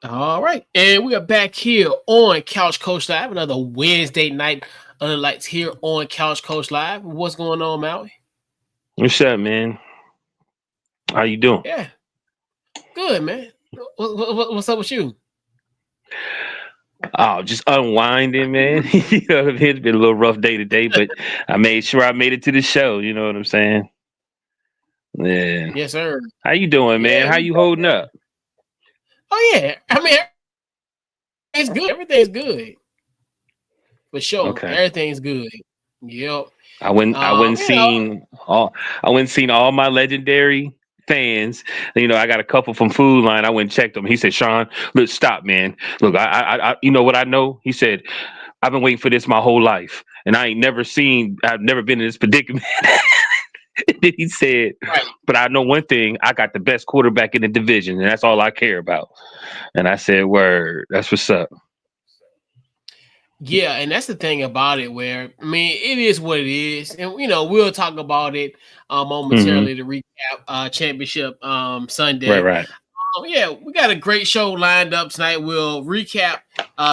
All right. And we are back here on Couch Coach Live, another Wednesday night under the lights here on Couch Coach Live. What's going on, Maui? What's up, man? How you doing? Yeah, good, man. What's up with you? Oh, just unwinding, man. You know what I mean? It's been a little rough day today, but I made sure I made it to the show. You know what I'm saying? Yeah. Yes, sir. How you doing, man? Yeah, How we you back holding there. up? Oh, yeah. I mean, it's good. Everything's good. For sure. Okay. Everything's good. Yep. I went. I went and You know, seen all. I went and seen all my legendary fans. You know, I got a couple from Food Line. I went and checked them. He said, "Sean, look, stop, man. Look, you know what I know?" He said, "I've been waiting for this my whole life, and I ain't never seen. I've never been in this predicament." Then he said, right. "But I know one thing. I got the best quarterback in the division, and that's all I care about." And I said, "Word. That's what's up." Yeah, and that's the thing about it where, I mean, it is what it is. And, we'll talk about it Hmm. momentarily to recap championship Right. Sunday. Right. Yeah, we got a great show lined up tonight. We'll recap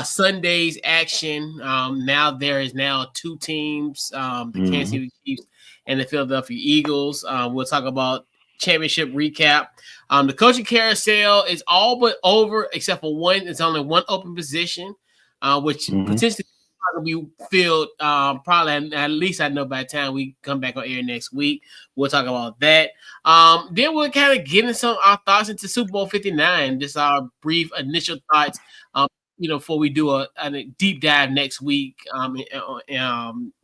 Sunday's action. Now there is now two teams, the Kansas Hmm. City Chiefs and the Philadelphia Eagles. We'll talk about championship recap. The coaching carousel is all but over except for one. It's only one open position, which Hmm. potentially will be filled probably at least I know by the time we come back on air next week. We'll talk about that. Then we'll kind of get into our thoughts into Super Bowl 59, just our brief initial thoughts. Before we do a deep dive next week.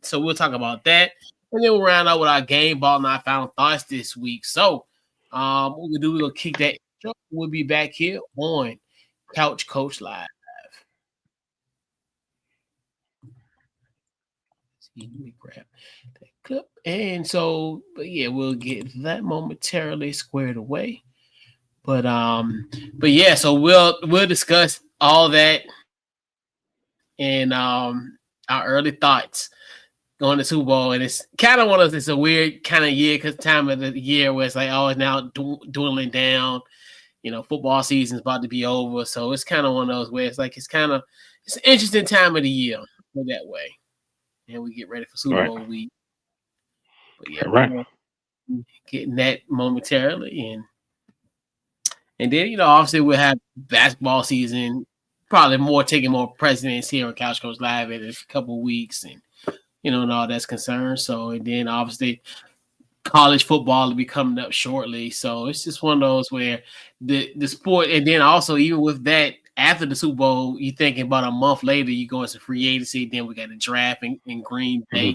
So we'll talk about that, and then we'll round out with our game ball and our final thoughts this week. So, what we'll do, we'll kick that. We'll be back here on Couch Coach Live. Let me grab that clip. And so, but yeah, we'll get that momentarily squared away. But yeah, so we'll discuss all that and our early thoughts going to Super Bowl. And it's kind of it's a weird kind of year because time of the year where it's like, oh, it's now dwindling down. Football season's about to be over. So it's kind of one of those where it's like it's an interesting time of the year that way. And we get ready for Super Right. Bowl week. But yeah, Right. Right. we're getting that momentarily, and then obviously we'll have basketball season, probably taking more precedence here on Couch Coach Live in a couple of weeks, and and all that's concerned. So, and then obviously college football will be coming up shortly. So it's just one of those where the sport, and then also even with that. After the Super Bowl, you're thinking about a month later, you go into free agency. Then we got the draft in Green Bay.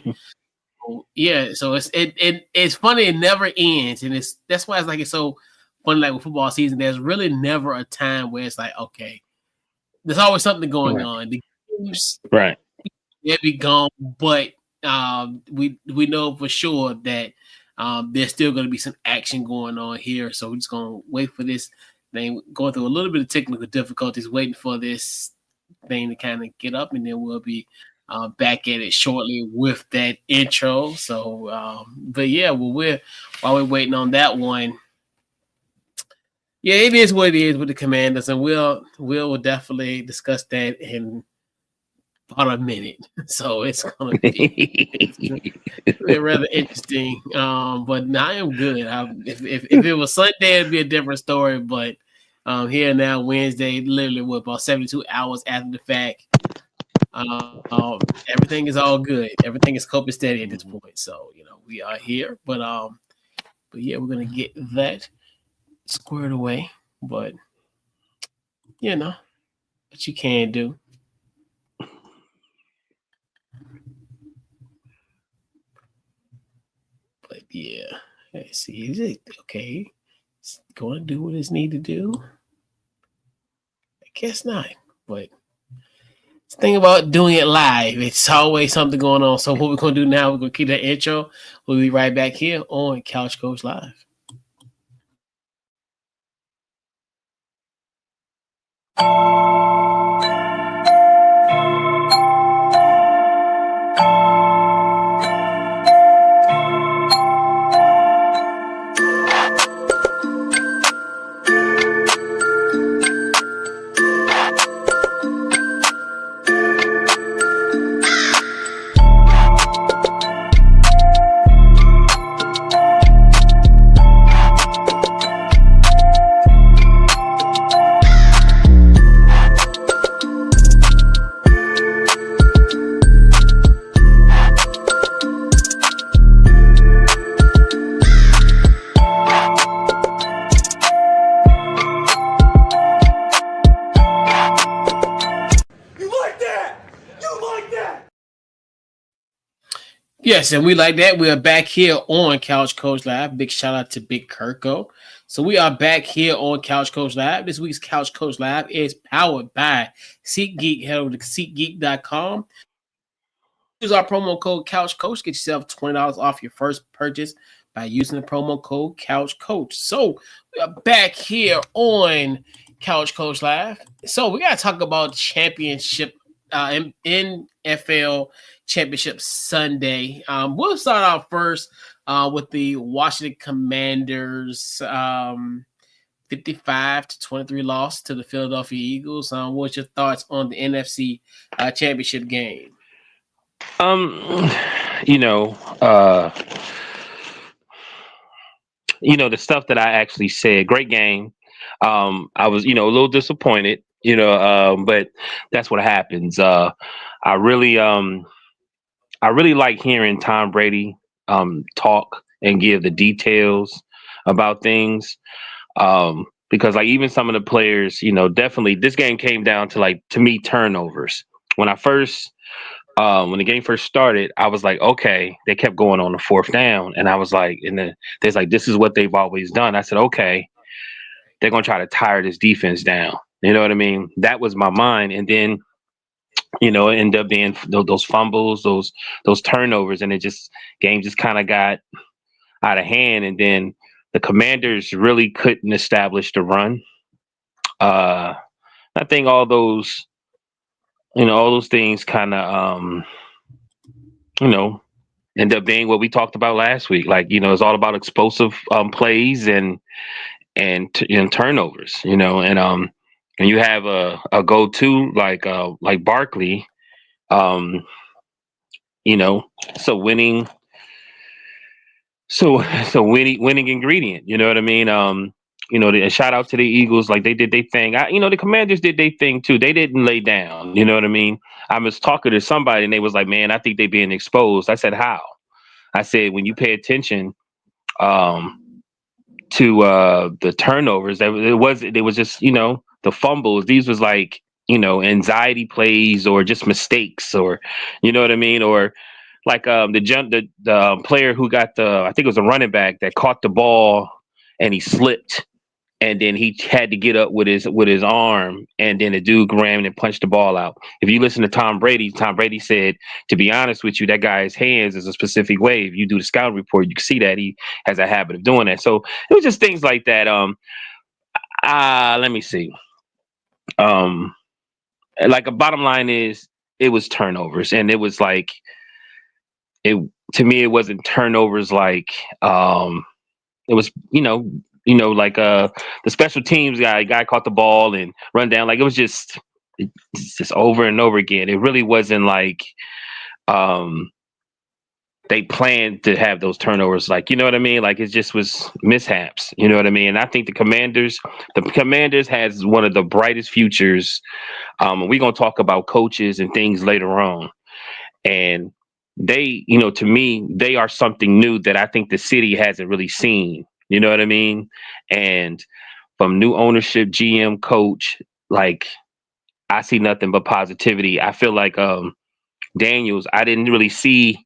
Hmm. Yeah, so it's funny. It never ends, and that's why it's so funny. Like with football season, there's really never a time where it's like, okay, there's always something going Right. on. The games Right. they'll be gone, but we know for sure that there's still going to be some action going on here. So we're just going to wait for this thing. Going through a little bit of technical difficulties, waiting for this thing to kind of get up, and then we'll be back at it shortly with that intro. So, but yeah, while we're waiting on that one, yeah, it is what it is with the Commanders, and we'll definitely discuss that in about a minute. So it's gonna be rather interesting. But now I am good. If it was Sunday, it'd be a different story. But here now, Wednesday, literally about 72 hours after the fact. Everything is all good. Everything is coping steady at this point. So we are here, but yeah, we're gonna get that squared away. But what you can do. But yeah, let's see. Is it okay? It's going to do what it's need to do. I guess not. But the thing about doing it live, it's always something going on. So what we're gonna do now, we're gonna keep that intro. We'll be right back here on Couch Coach Live. Yes, and we like that. We are back here on Couch Coach Live. Big shout out to Big Kirko. So we are back here on Couch Coach Live. This week's Couch Coach Live is powered by SeatGeek. Head over to SeatGeek.com. Use our promo code Couch Coach. Get yourself $20 off your first purchase by using the promo code Couch Coach. So we are back here on Couch Coach Live. So we got to talk about championship NFL Championship Sunday. We'll start out first with the Washington Commanders 55-23 loss to the Philadelphia Eagles. What's your thoughts on the NFC Championship game? Um, you know, uh, the stuff that I actually said. Great game. I was, a little disappointed. But that's what happens. I really, um, I really like hearing Tom Brady talk and give the details about things. Because like even some of the players, definitely this game came down to like to me turnovers. When I first when the game first started, I was like, okay, they kept going on the fourth down, and I was like, and then there's like this is what they've always done. I said, okay, they're gonna try to tire this defense down. You know what I mean? That was my mind, and then it ended up being those fumbles, those turnovers, and it just game just kind of got out of hand, and then the Commanders really couldn't establish the run. Uh, I think all those things kind of you know end up being what we talked about last week. Like it's all about explosive plays and turnovers. And you have a go to like Barkley. Um, you know, so winning winning ingredient. You know what I mean? A shout out to the Eagles, like they did their thing. The Commanders did their thing too. They didn't lay down. You know what I mean? I was talking to somebody and they was like, "Man, I think they being exposed." I said, "How?" I said, "When you pay attention um, to the turnovers, it was just the fumbles. These was like anxiety plays or just mistakes or you know what I mean or." Like the player who got I think it was a running back that caught the ball and he slipped and then he had to get up with his arm and then the dude ran and punched the ball out. If you listen to Tom Brady said, to be honest with you, that guy's hands is a specific way. If you do the scout report, you can see that he has a habit of doing that. So it was just things like that. Let me see. Um, like a bottom line is it was turnovers and it was like it to me it wasn't turnovers like it was like the special teams guy caught the ball and run down like it's just over and over again. It really wasn't like um they planned to have those turnovers, like you know what I mean, like it just was mishaps, you know what I mean. And I think the commanders has one of the brightest futures. We're going to talk about coaches and things later on, and they, to me, they are something new that I think the city hasn't really seen. You know what I mean? And from new ownership, GM, coach, like I see nothing but positivity. I feel like Daniels, I didn't really see.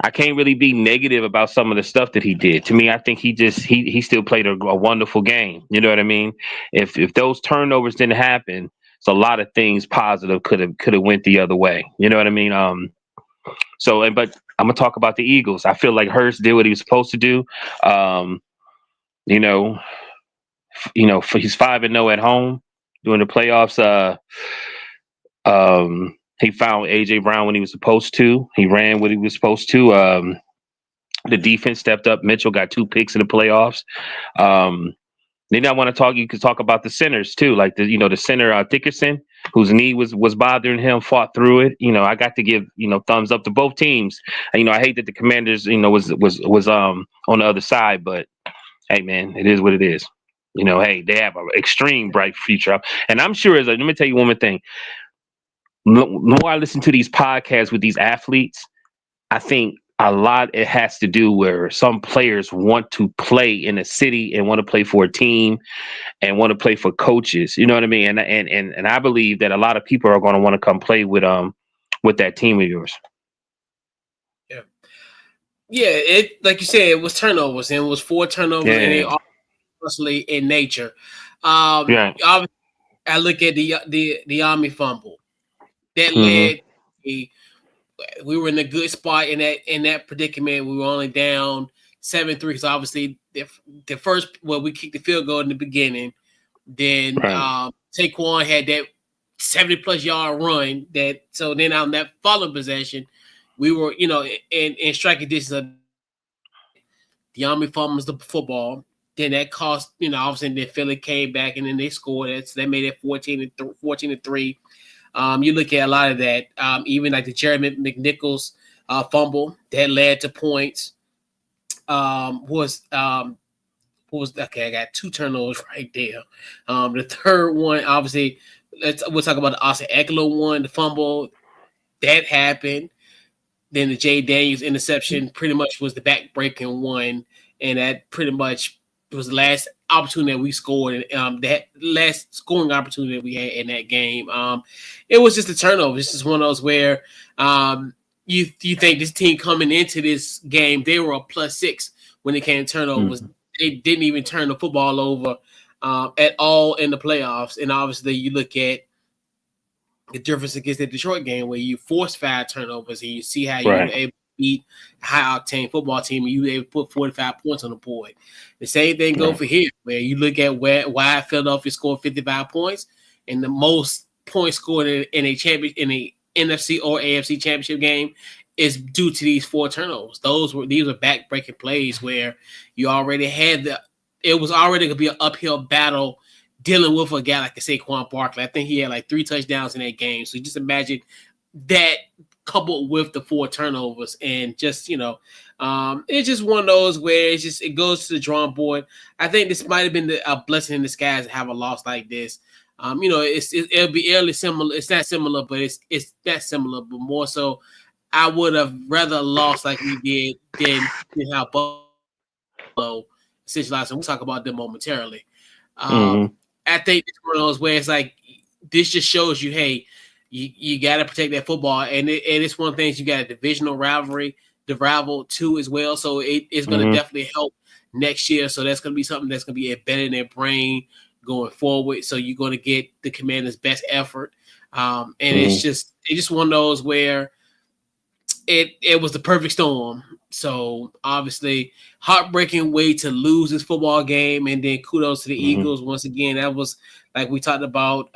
I can't really be negative about some of the stuff that he did. To me, I think he still played a wonderful game. You know what I mean? If those turnovers didn't happen, so a lot of things positive could have went the other way. You know what I mean? But I'm gonna talk about the Eagles. I feel like Hurst did what he was supposed to do. Um, you know, he's 5-0 at home during the playoffs. He found AJ Brown when he was supposed to. He ran what he was supposed to. The defense stepped up. Mitchell got 2 picks in the playoffs. Um, Then I want to talk. You could talk about the centers too, like the center Dickerson, whose knee was bothering him, fought through it. I got to give thumbs up to both teams. And, I hate that the Commanders was on the other side, but hey man, it is what it is. Hey, they have an extreme bright future, and I'm sure let me tell you one more thing. The more I listen to these podcasts with these athletes, I think a lot it has to do where some players want to play in a city and want to play for a team and want to play for coaches. You know what I mean? And I believe that a lot of people are going to want to come play with that team of yours. Yeah. Yeah, it like you said, it was turnovers, and it was 4 turnovers, and they Yeah, all mostly in nature. yeah. Obviously, I look at the Army fumble that Mm-hmm. led. We were in a good spot in that predicament. We were only down 7-3. So obviously, the first we kicked the field goal in the beginning. Then Right, Saquon had that 70+ yard run. Then on that following possession, we were in striking distance of the Army fumbles the football. Then that cost obviously then Philly came back and then they scored it. So they made it 14-3. You look at a lot of that, even like the Jeremy McNichols fumble that led to points. Was okay? I got 2 turnovers right there. The third one, obviously, we'll talk about the Austin Eckler one, the fumble that happened. Then the Jay Daniels interception pretty much was the back-breaking one, and that pretty much was the last opportunity that we scored. That last scoring opportunity that we had in that game. It was just a turnover. It's just one of those where you think this team coming into this game they were a +6 when it came to turnovers. mm, They didn't even turn the football over at all in the playoffs. And obviously, you look at the difference against the Detroit game where you force 5 turnovers and you see how you were right, able to beat a high octane football team and you were able to put 45 points on the board. The same thing go right, for here, where you look at why Philadelphia scored 55 points and the most points scored in a champion in a NFC or AFC championship game is due to these 4 turnovers. These were back breaking plays where you already had it was already gonna be an uphill battle dealing with a guy like a Saquon Barkley. I think he had like 3 touchdowns in that game. So just imagine that coupled with the 4 turnovers and just it's just one of those where it goes to the drawing board. I think this might have been a blessing in disguise to have a loss like this. It'll be early similar. It's not similar, but it's that similar, but more so. I would have rather lost like we did than how Buffalo essentially lost. And we'll talk about them momentarily. mm-hmm. I think it's one of those where it's like this just shows you, hey, you got to protect that football, and it's one of the things you got a divisional rivalry, the rival too as well. So it's going to Mm-hmm. definitely help next year. So that's going to be something that's going to be embedded in their brain going forward. So you're going to get the Commanders' best effort, and Mm-hmm. it's just one of those where it was the perfect storm. So obviously, heartbreaking way to lose this football game, and then kudos to the Mm-hmm. Eagles once again. That was like we talked about,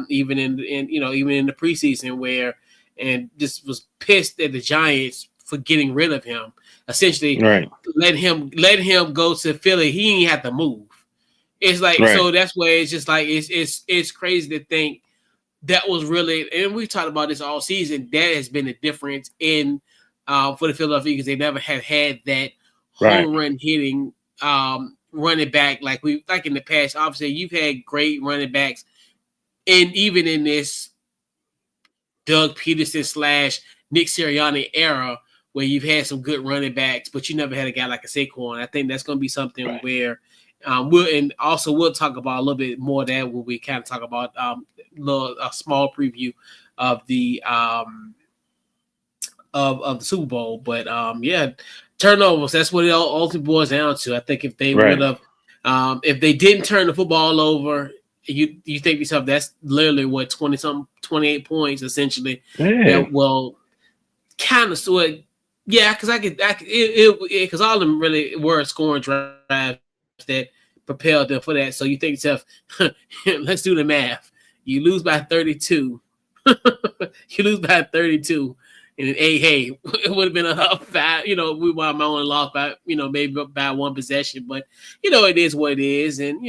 even even in the preseason where, and just was pissed at the Giants for getting rid of him. Essentially, Right, let him go to Philly. He didn't have to move. It's like right, so that's where it's just like it's crazy to think that was really, and we talked about this all season. That has been a difference in for the Philadelphia Eagles. They never have had that right, home run hitting running back like in the past. Obviously, you've had great running backs, and even in this Doug Peterson / Nick Sirianni era, where you've had some good running backs, but you never had a guy like a Saquon. I think that's going to be something right, where we'll talk about a little bit more of that when we kind of talk about a small preview of the of the Super Bowl. But yeah, turnovers. That's what it ultimately boils down to. I think if they would right. have, if they didn't turn the football over, you think to yourself that's literally what 28 points essentially. Yeah, That will kind of sort. Yeah, because because all of them really were scoring drives that propelled them for that. So you think to yourself, let's do the math. You lose by 32. You lose by 32. And then, hey, it would have been a 5. We might only lost by, maybe by one possession, but it is what it is. And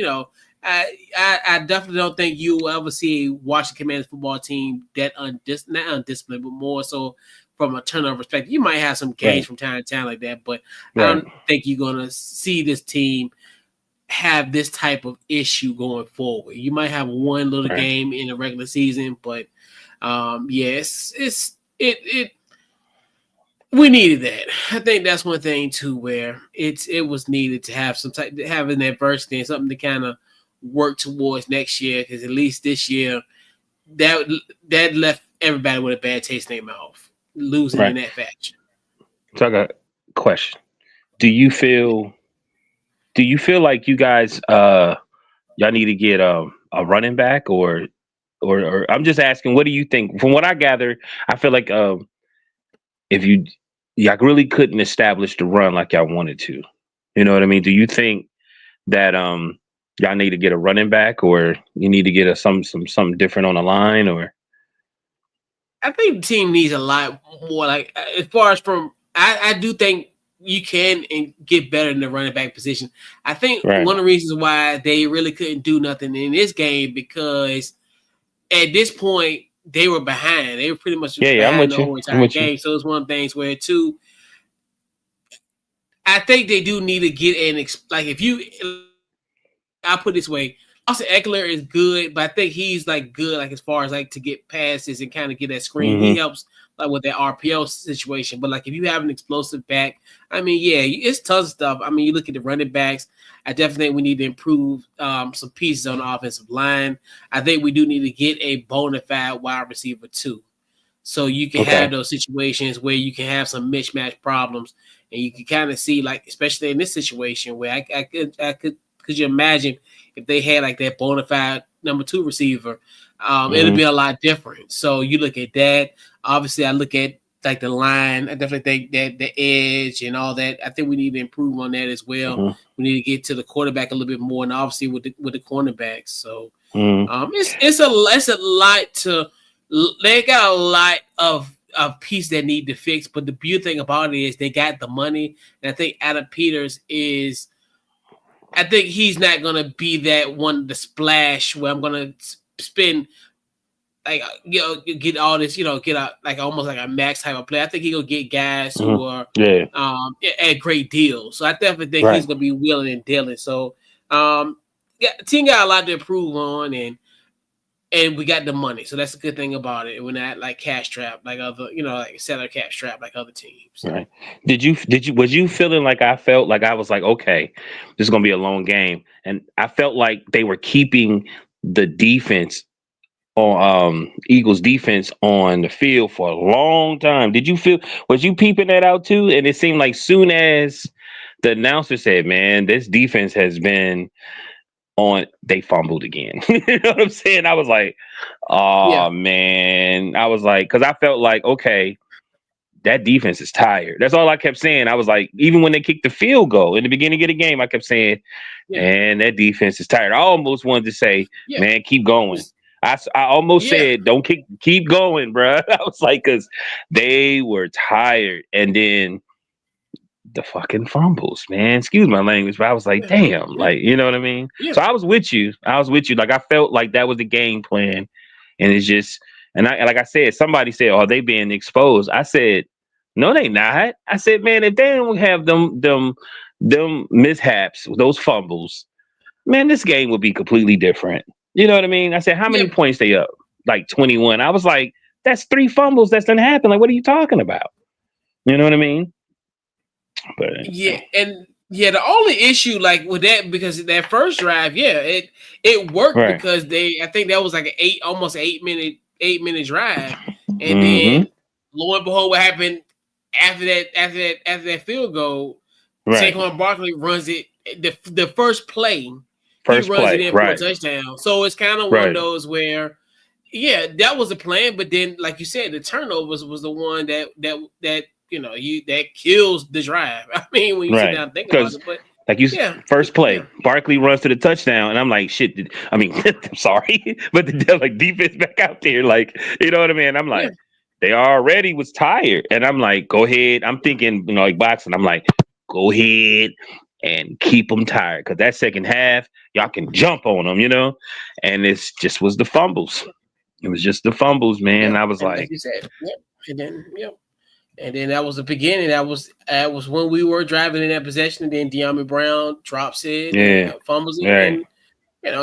I definitely don't think you will ever see a Washington Commanders football team that not undisciplined, but more so from a turnover perspective. You might have some games right, from time to time like that, but I right, don't think you're gonna see this team have this type of issue going forward. You might have one little right, game in the regular season, but yes, it we needed that. I think that's one thing too, where it was needed to have some type have an adversity and something to kind of work towards next year. Because at least this year, that that left everybody with a bad taste in their mouth, losing in right. that fashion. So I got question. Do you feel like you guys y'all need to get a running back or I'm just asking, what do you think? From what I gather, I feel like if y'all really couldn't establish the run like y'all wanted to. You know what I mean? Do you think that y'all need to get a running back or you need to get something different on the line or I think the team needs a lot more. Like as far as I do think you can and get better in the running back position. I think right? one of the reasons why they really couldn't do nothing in this game because at this point they were behind. They were pretty much Yeah, yeah, I'm behind with the you. whole I'm entire with you. game. So it's one of the things where too. I think they do need to get like if you I'll put it this way. Austin Eckler is good, but I think he's like good, like as far as like to get passes and kind of get that screen. He Hmm. helps like with that RPO situation. But like if you have an explosive back, I mean, yeah, it's tough stuff. I mean, you look at the running backs. I definitely think we need to improve some pieces on the offensive line. I think we do need to get a bona fide wide receiver too. So you can have Okay. those situations where you can have some mismatch problems, and you can kind of see, like, especially in this situation where could you imagine if they had like that bona fide number two receiver, it'd Hmm. be a lot different. So you look at that. Obviously, I look at like the line. I definitely think that the edge and all that. I think we need to improve on that as well. Hmm. We need to get to the quarterback a little bit more, and obviously with the cornerbacks. So Hmm. it's a lot to. They got a lot of pieces that need to fix, but the beautiful thing about it is they got the money, and I think Adam Peters is. I think he's not gonna be that one to splash where I'm gonna spend like get all this get a like almost like a max type of play. I think he'll get guys Hmm. who are Yeah. at great deals. So I definitely think he's Right. gonna be willing and dealing. So yeah, team got a lot to improve on, and we got the money, so that's a good thing about it. We're not like cash trap like other, like seller cash trap like other teams. Right. Was you feeling like I felt like I was like, okay, this is gonna be a long game. And I felt like they were keeping the defense on Eagles defense on the field for a long time. Was you peeping that out too? And it seemed like soon as the announcer said, man, this defense has been on, they fumbled again. You know what I'm saying? I was like, Yeah, oh man. I was like, because I felt like, okay, that defense is tired. That's all I kept saying. I was like, even when they kicked the field goal in the beginning of the game, I kept saying, yeah, man, that defense is tired. I almost wanted to say, yeah, man, keep going. It's- I almost yeah, said, don't keep going, bro. I was like, because they were tired. And then the fucking fumbles, man. Excuse my language, but I was like, yeah, damn, yeah, like, you know what I mean? yeah, So I was with you. I was with you. Like, I felt like that was the game plan. And it's just, and like I said, somebody said, "Are they being exposed?" I said, "No, they not." I said, "Man, if they don't have them mishaps, those fumbles, man, this game would be completely different." You know what I mean? I said, "How yeah, many points they up?" Like 21. I was like, "That's three fumbles. That's gonna happen. Like, what are you talking about?" You know what I mean? But yeah, and yeah. The only issue like with that because that first drive, yeah, it worked right. because I think that was like an almost 8 minute drive, and Mm-hmm. then lo and behold, what happened after that field goal? Right. Saquon Barkley runs it the first play. He First runs it play. in for a Right. touchdown. So it's kind of one of Right. those where, yeah, that was the plan. But then, like you said, the turnovers was the one that that kills the drive. I mean, when you sit Right. down and think about Because it. But like you, yeah, first yeah, play, Barkley runs to the touchdown, and I'm like, shit. I mean, I'm sorry, but the like defense back out there, like, you know what I mean? I'm yeah, like, they already was tired, and I'm like, go ahead. I'm thinking, like boxing. I'm like, go ahead and keep them tired, because that second half, y'all can jump on them, And it's just was the fumbles. It was just the fumbles, man. yeah. I was And like like, you said, yep. And then yep. And then that was the beginning. That was when we were driving in that possession. And then De'Ami Brown drops it and yeah, fumbles it, right, and and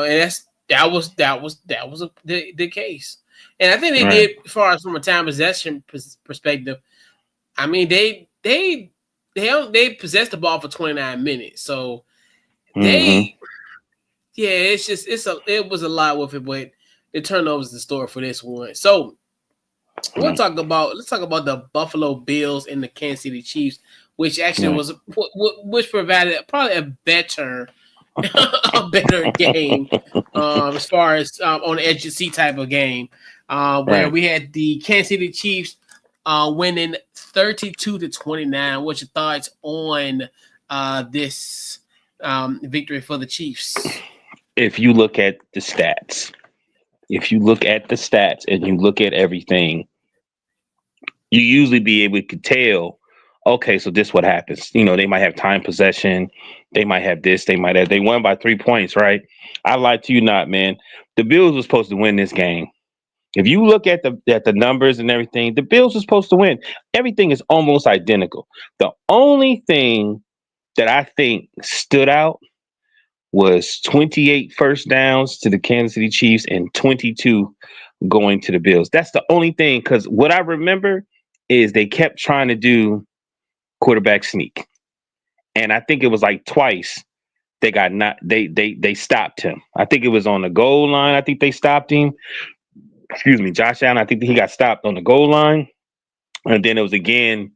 that was the case. And I think they right, did, as far as from a time possession perspective. I mean, they possessed the ball for 29 minutes, so mm-hmm, they yeah, it was a lot with it, but the turnovers the story for this one. So right. let's talk about the Buffalo Bills and the Kansas City Chiefs. which actually Right. was which provided probably a better a better game as far as on the edge of the seat type of game, where Right. we had the Kansas City Chiefs winning 32-29. What's your thoughts on this victory for the Chiefs? If you look at the stats, if you look at the stats and you look at everything, you usually be able to tell, okay, so this what happens. They might have time possession, they might have this, they won by 3 points, right? I lied to you not, man. The Bills were supposed to win this game. If you look at the numbers and everything, the Bills were supposed to win. Everything is almost identical. The only thing that I think stood out was 28 first downs to the Kansas City Chiefs and 22 going to the Bills. That's the only thing, because what I remember is they kept trying to do quarterback sneak. And I think it was like twice they got not they stopped him. I think it was on the goal line. I think they stopped him. Excuse me, Josh Allen. I think he got stopped on the goal line. And then it was again,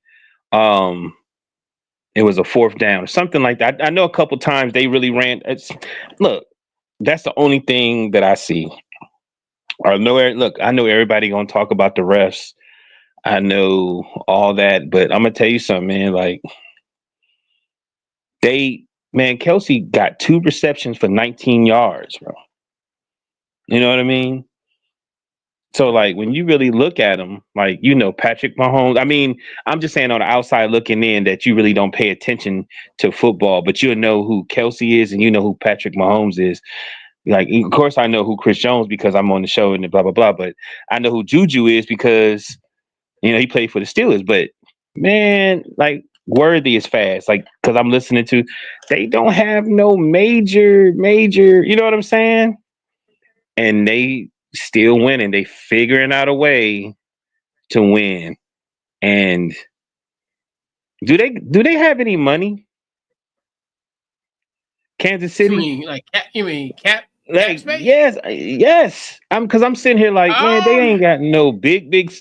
it was a fourth down or something like that. I know a couple times they really ran. Look, that's the only thing that I see. I know. Look, I know everybody gonna talk about the refs. I know all that, but I'm gonna tell you something, man. Like Kelsey got 2 receptions for 19 yards, bro. You know what I mean? So like when you really look at him, like Patrick Mahomes. I mean, I'm just saying on the outside looking in that you really don't pay attention to football, but you know who Kelsey is and you know who Patrick Mahomes is. Like, of course, I know who Chris Jones because I'm on the show and blah blah blah. But I know who Juju is because he played for the Steelers. But man, like Worthy is fast. Like because I'm listening to, they don't have no major. You know what I'm saying? And they still winning. They figuring out a way to win. And do they have any money? Kansas You City? mean like cap? You mean cap Like space? yes. Because I'm sitting here like, man, they Um, ain't got no big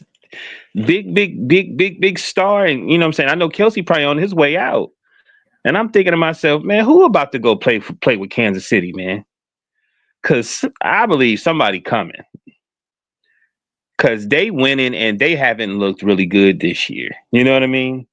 star. And you know what I'm saying? I know Kelsey probably on his way out. And I'm thinking to myself, man, who about to go play with Kansas City, man? Because I believe somebody coming. Because they winning and they haven't looked really good this year. You know what I mean?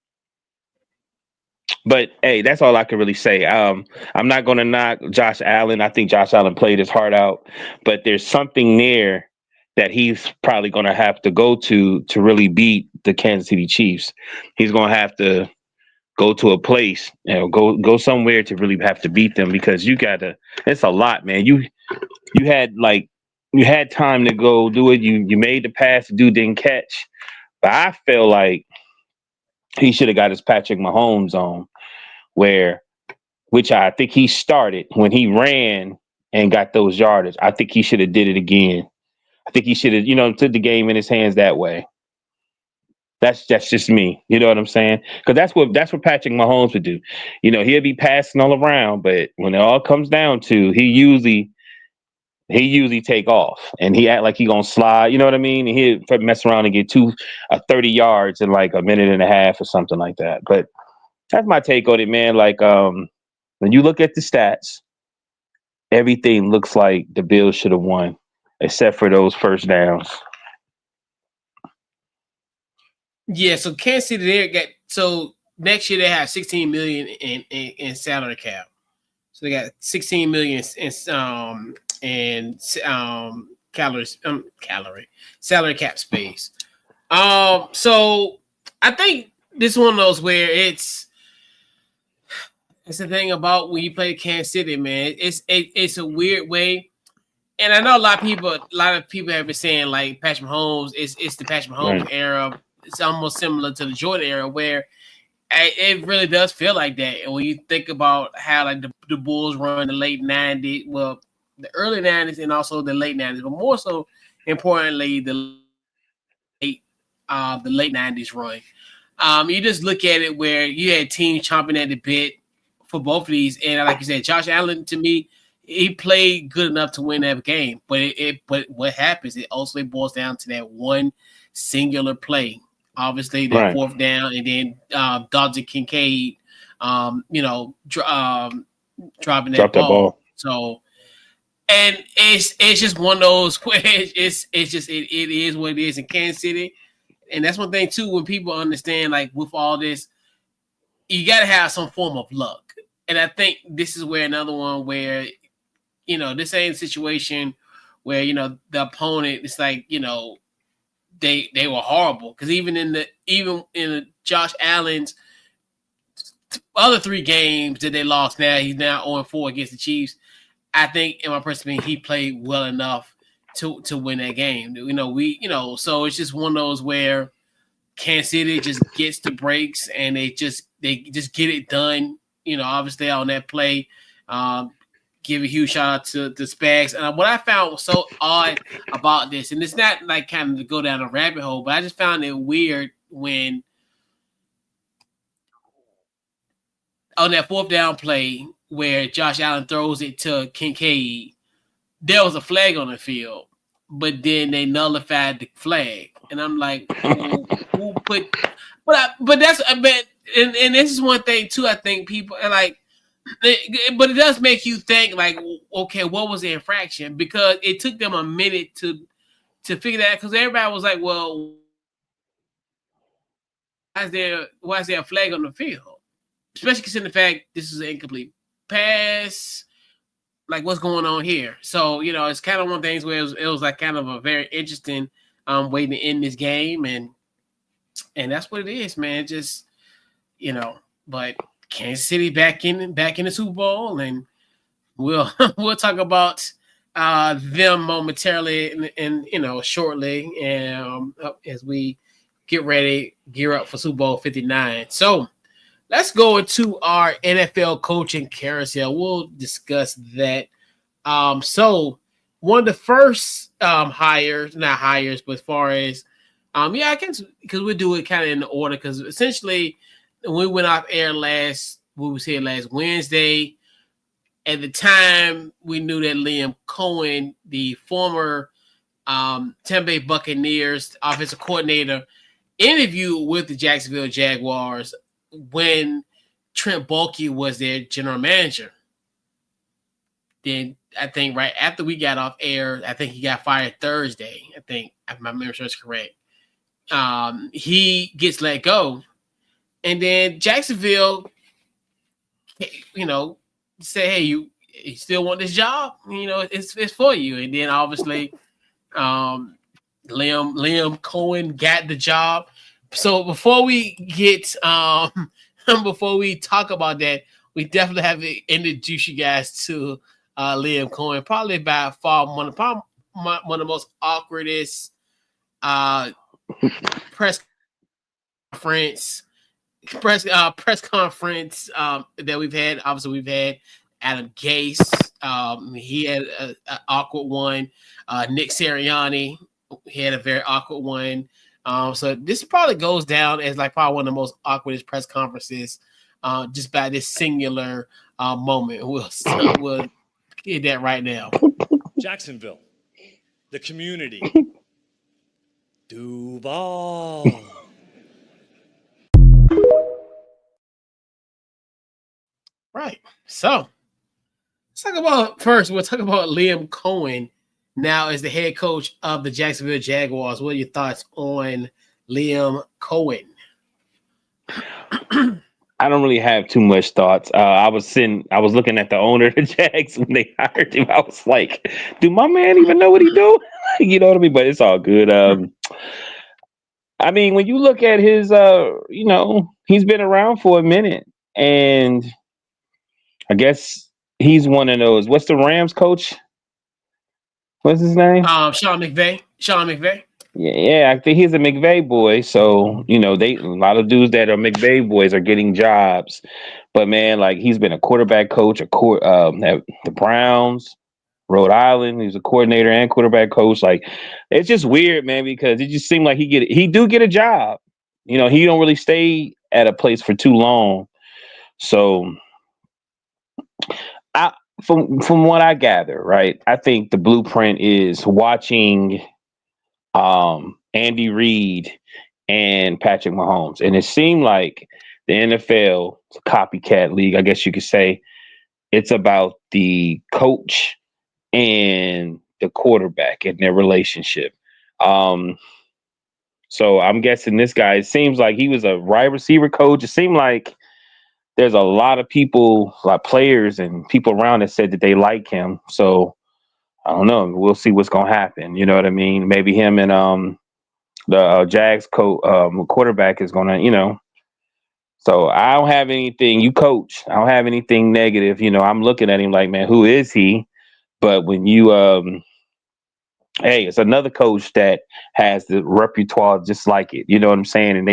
But hey, that's all I can really say. I'm not going to knock Josh Allen. I think Josh Allen played his heart out, but there's something there that he's probably going to have to go to really beat the Kansas City Chiefs. He's going to have to go to a place, go somewhere to really have to beat them because you got to. It's a lot, man. You had you had time to go do it. You made the pass, the dude didn't catch, but I feel like he should have got his Patrick Mahomes on where which I think he started when he ran and got those yardage. I think he should have did it again. I think he should have, took the game in his hands that way. That's just me. You know what I'm saying? Because that's what Patrick Mahomes would do. He'll be passing all around, but when it all comes down to, he usually take off and he act like he gonna slide. You know what I mean? And he'll mess around and get 30 yards in like a minute and a half or something like that. But that's my take on it, man. Like when you look at the stats, everything looks like the Bills should have won, except for those first downs. yeah. So Kansas City they got so next year they have 16 million in salary cap. So they got 16 million in calorie salary cap space. So I think this is one of those where it's the thing about when you play Kansas City, man. It's a weird way, and I know a lot of people have been saying like Patrick Mahomes it's the Patrick Mahomes Right. era. It's almost similar to the Jordan era where it really does feel like that. And when you think about how like the Bulls run the late '90s, well, the early '90s and also the late '90s, but more so importantly the late '90s run. You just look at it where you had teams chomping at the bit for both of these, and like you said, Josh Allen to me, he played good enough to win that game, but but what happens? It ultimately boils down to that one singular play. Obviously, that Right. fourth down, and then Dodger Kincaid, you know, dropping that Drop that ball. ball. So, and it's just one of those where it's just it is what it is in Kansas City, and that's one thing too. When people understand, like with all this, you got to have some form of luck, and I think this is where another one where this ain't a situation where the opponent, it's like they were horrible, because even in the Josh Allen's other three games that they lost, now he's now 0-4 against the Chiefs. I think, in my personal opinion, he played well enough to win that game. So it's just one of those where Kansas City just gets the breaks, and they just get it done. Obviously on that play, um, give a huge shout out to the Spags. And what I found was so odd about this, and it's not like kind of to go down a rabbit hole, but I just found it weird when on that fourth down play where Josh Allen throws it to Kincaid, there was a flag on the field, but then they nullified the flag, and I'm like, well, who put? But that's and this is one thing too. I think people are like, but it does make you think like, okay, what was the infraction? Because it took them a minute to figure that out, because everybody was like, well, why is there a flag on the field? Especially considering the fact this is an incomplete pass. Like, what's going on here? So it's kind of one of the things where it was like kind of a very interesting way to end this game, and that's what it is, man. Just but Kansas City back in the Super Bowl, and we'll we'll talk about them momentarily and shortly, as we gear up for Super Bowl 59. So let's go into our NFL coaching carousel. We'll discuss that. So one of the first hires, not hires, but as far as I guess because we do it kind of in the order, because essentially when we went off air we was here last Wednesday. At the time, we knew that Liam Coen, the former Tampa Bay Buccaneers offensive coordinator, interviewed with the Jacksonville Jaguars when Trent Baalke was their general manager. Then I think right after we got off air, I think he got fired Thursday. I think, if my memory is correct. He gets let go, and then Jacksonville, say, hey, you still want this job? It's for you. And then obviously, Liam Coen got the job. So before we get before we talk about that, we definitely have to introduce you guys to Liam Coen, probably by far one of the most awkwardest press conference press conference that we've had. Obviously, we've had Adam Gase. He had an awkward one. Nick Sirianni, he had a very awkward one. So this probably goes down as like probably one of the most awkwardest press conferences, just by this singular moment. We'll get that right now. Jacksonville, the community, Duval. Right. So we'll talk about Liam Coen now as the head coach of the Jacksonville Jaguars. What are your thoughts on Liam Coen? I don't really have too much thoughts. I was looking at the owner of the Jags when they hired him. I was like, do my man even know what he do? You know what I mean? But it's all good. I mean, when you look at his, he's been around for a minute, and I guess he's one of those. What's the Rams coach? What's his name? Sean McVay. Yeah, I think he's a McVay boy. So, a lot of dudes that are McVay boys are getting jobs. But man, like, he's been a quarterback coach, at the Browns, Rhode Island. He's a coordinator and quarterback coach. Like, it's just weird, man, because it just seemed like he do get a job. He don't really stay at a place for too long. So from what I gather, right, I think the blueprint is watching Andy Reid and Patrick Mahomes. And it seemed like the NFL, it's a copycat league, I guess you could say. It's about the coach and the quarterback and their relationship. Um, so I'm guessing this guy, it seems like he was a wide receiver coach. It seemed like there's a lot of people, like players and people around that said that they like him. So I don't know. We'll see what's gonna happen. You know what I mean? Maybe him and the Jags quarterback is gonna, So I don't have anything. You coach. I don't have anything negative. I'm looking at him like, man, who is he? But when you hey, it's another coach that has the repertoire just like it. You know what I'm saying? And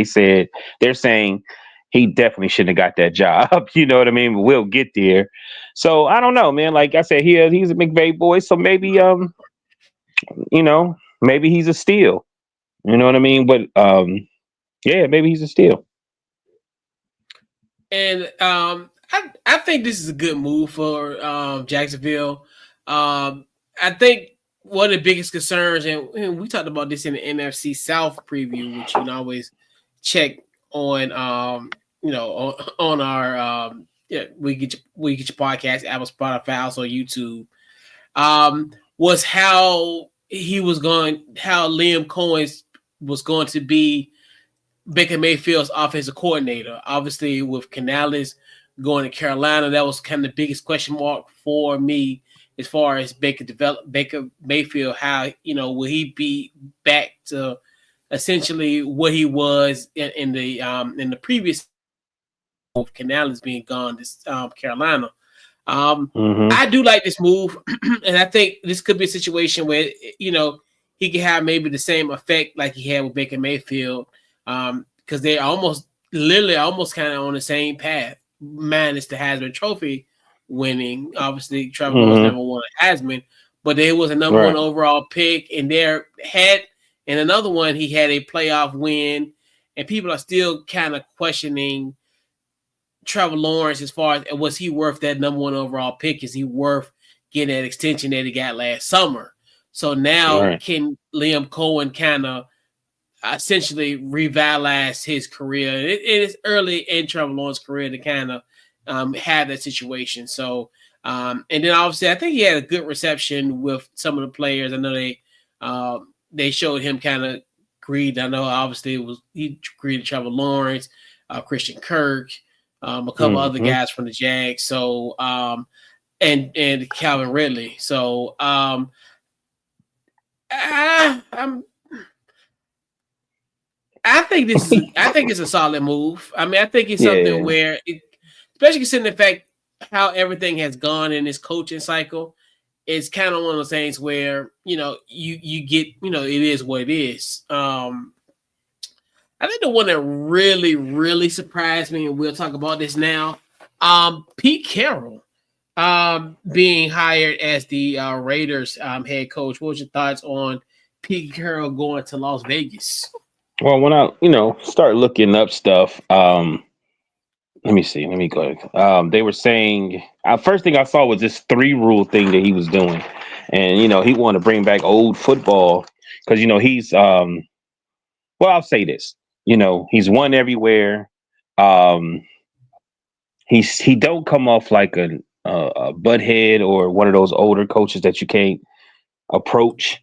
they're saying he definitely shouldn't have got that job. You know what I mean? But we'll get there. So I don't know, man. Like I said, he's a McVay boy. So maybe maybe he's a steal. You know what I mean? But yeah, maybe he's a steal. And I think this is a good move for Jacksonville. I think one of the biggest concerns, and we talked about this in the NFC South preview, which you can always check on, on our we get your podcast, Apple, Spotify, also YouTube. Was how Liam Coen was going to be Baker Mayfield's offensive coordinator. Obviously, with Canales going to Carolina, that was kind of the biggest question mark for me as far as Baker Mayfield. How will he be back to essentially what he was in the previous, with Canales being gone to Carolina. I do like this move, and I think this could be a situation where he could have maybe the same effect like he had with Baker Mayfield. Because they're almost kind of on the same path, minus the Heisman Trophy winning. Obviously, Trevor Lawrence never won a Heisman, but there was a number one overall pick, and another one, he had a playoff win, and people are still kind of questioning Trevor Lawrence as far as was he worth that number one overall pick? Is he worth getting that extension that he got last summer? So now can Liam Coen kind of essentially revitalize his career? It is early in Trevor Lawrence's career to kind of have that situation. So, and then obviously, I think he had a good reception with some of the players. I know they showed him kind of greed. I know obviously he greeted Trevor Lawrence, Christian Kirk, a couple other guys from the Jags. So, and Calvin Ridley. So, I think it's a solid move. I mean, I think it's something where, especially considering the fact how everything has gone in this coaching cycle, it's kind of one of those things where you get it is what it is. I think the one that really, really surprised me, and we'll talk about this now, Pete Carroll being hired as the Raiders head coach. What was your thoughts on Pete Carroll going to Las Vegas? Well, when I, start looking up stuff, let me see. Let me go. They were saying, first thing I saw was this 3-rule thing that he was doing. And, he wanted to bring back old football because, he's, well, I'll say this, he's won everywhere. He don't come off like a butthead or one of those older coaches that you can't approach.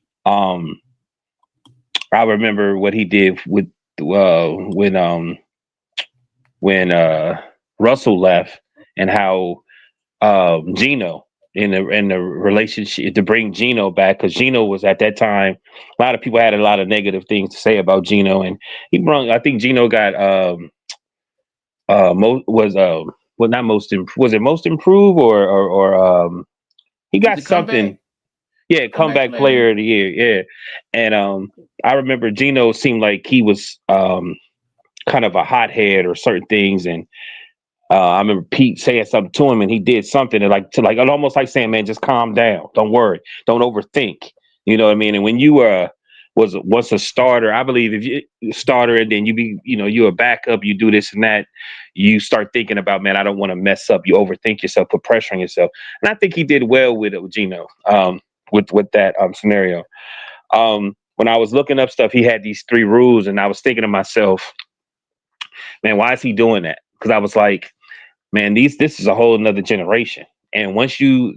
I remember what he did with when Russell left, and how Geno in the relationship to bring Geno back, because Geno was at that time, a lot of people had a lot of negative things to say about Geno, and I think Geno got not most was it most improved or he got something. Yeah, comeback player of the year. Yeah. And I remember Geno seemed like he was kind of a hothead or certain things. And I remember Pete saying something to him, and he did something almost like saying, man, just calm down. Don't worry. Don't overthink. You know what I mean? And when you was once a starter, I believe if you starter and then you're a backup, you do this and that, you start thinking about, man, I don't want to mess up. You overthink yourself, put pressure on yourself. And I think he did well with Geno. With that scenario. when I was looking up stuff, he had these 3 rules, and I was thinking to myself, man, why is he doing that? Because I was like, man, this is a whole another generation. And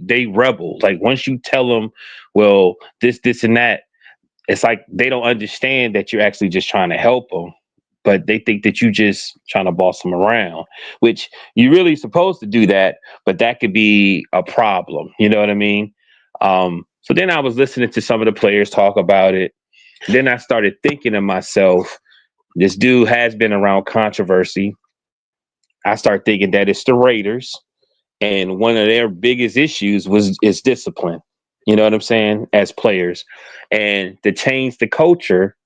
they rebel. Like once you tell them, well, this, and that, it's like they don't understand that you're actually just trying to help them, but they think that you just trying to boss them around, which you really supposed to do that, but that could be a problem. You know what I mean? So then I was listening to some of the players talk about it. Then I started thinking to myself, this dude has been around controversy. I started thinking that it's the Raiders, and one of their biggest issues is discipline. You know what I'm saying? As players, and to change the culture,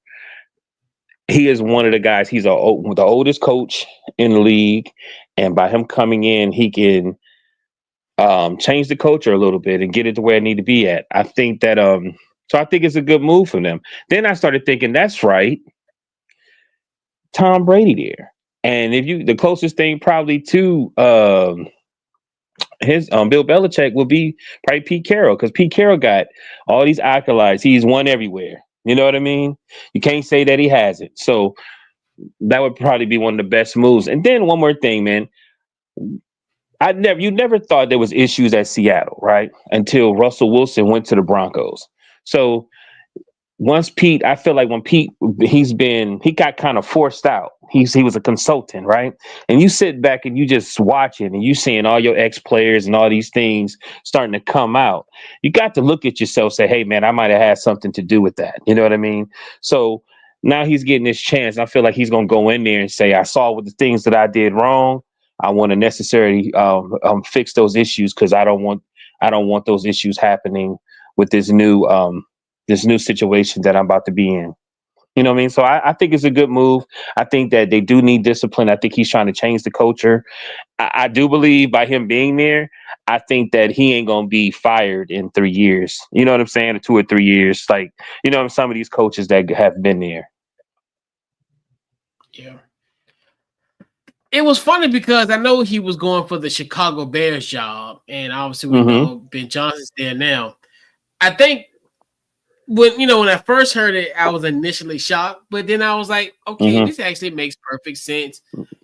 he is one of the guys. He's the oldest coach in the league, and by him coming in, he can change the culture a little bit and get it to where it need to be at. I think that so I think it's a good move from them. Then I started thinking, that's right, Tom Brady there, and the closest thing probably to his Bill Belichick will be probably Pete Carroll, because Pete Carroll got all these accolades. He's won everywhere. You know what I mean? You can't say that he hasn't. So that would probably be one of the best moves. And then one more thing, man. You never thought there was issues at Seattle, right? Until Russell Wilson went to the Broncos. So once Pete, I feel like when Pete, he got kind of forced out. He was a consultant, right? And you sit back and you just watching and you seeing all your ex players and all these things starting to come out. You got to look at yourself, say, hey man, I might have had something to do with that. You know what I mean? So now he's getting this chance. I feel like he's gonna go in there and say, I saw what the things that I did wrong. I want to necessarily fix those issues, because I don't want those issues happening with this new situation that I'm about to be in. You know what I mean? So I think it's a good move. I think that they do need discipline. I think he's trying to change the culture. I do believe by him being there, I think that he ain't going to be fired in 3 years. You know what I'm saying? Or 2 or 3 years. Like, some of these coaches that have been there. Yeah. It was funny because I know he was going for the Chicago Bears job, and obviously we know Ben Johnson's there now. I think when I first heard it, I was initially shocked, but then I was like, okay, this actually makes perfect sense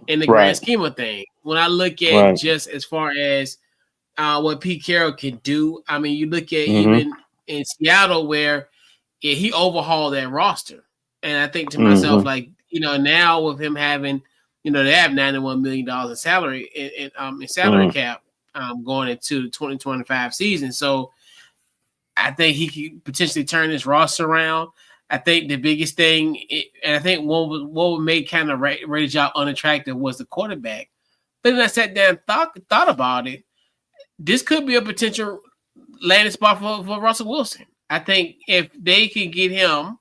in the grand scheme of things. When I look at just as far as what Pete Carroll can do, I mean, you look at even in Seattle where he overhauled that roster, and I think to myself, like, now with him having, they have $91 million in salary in salary cap going into the 2025 season, so I think he could potentially turn this roster around. I think the biggest thing, and I think what would make kind of Raiders job unattractive was the quarterback. But then I sat down and thought about it. This could be a potential landing spot for Russell Wilson. I think if they can get him,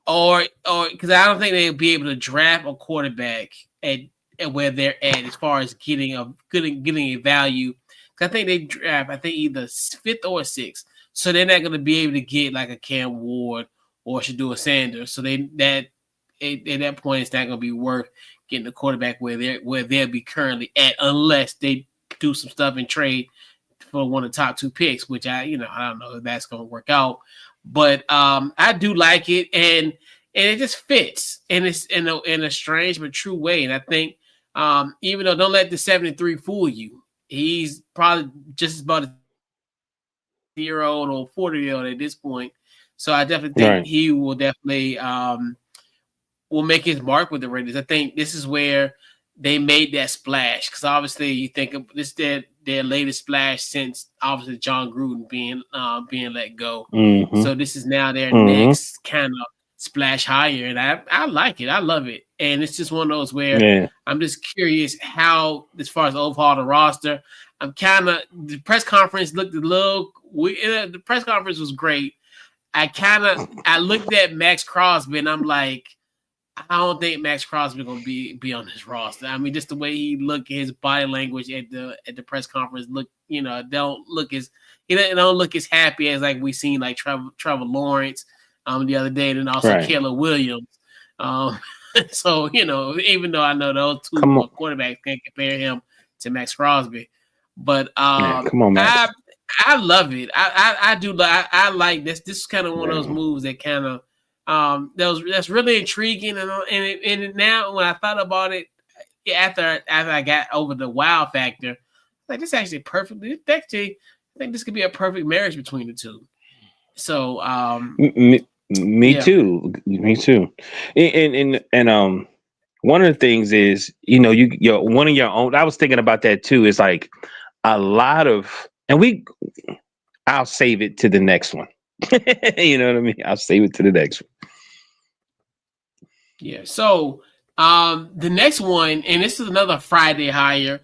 or because I don't think they'll be able to draft a quarterback at where they're at as far as getting a value. Because I think they draft, either 5th or 6th. So they're not going to be able to get like a Cam Ward or Shedeur Sanders. So at that point, it's not going to be worth getting the quarterback where they'll be currently at, unless they do some stuff and trade for one of the top 2 picks, which I don't know if that's going to work out. But I do like it, and it just fits, and it's in a strange but true way. And I think even though, don't let the 73 fool you, he's probably just about a year-old or 40-year-old at this point. So I definitely think he will definitely will make his mark with the Raiders. I think this is where they made that splash, because obviously you think of this their latest splash since obviously John Gruden being let go. So this is now their next kind of splash higher, and I like it. I love it, and it's just one of those where I'm just curious how, as far as overhaul the roster, the press conference looked a little. The press conference was great. I looked at Max Crosby and I'm like, I don't think Max Crosby gonna be on this roster. I mean, just the way he looked, his body language at the press conference don't look as happy as like we seen like Trevor Lawrence the other day, and also Caleb Williams. So even though I know those 2 quarterbacks can't compare him to Max Crosby, but come on, Max. I love it. I do. I like this. This is kind of one of those moves that kind of that's really intriguing, and now when I thought about it after I got over the wow factor, like this actually perfectly. Actually, I think this could be a perfect marriage between the two. So Me yeah, too. Me too. And one of the things is, your one of your own. I was thinking about that too. Is like a lot of, and I'll save it to the next one. You know what I mean? I'll save it to the next one. yeah. So the next one, and this is another Friday hire.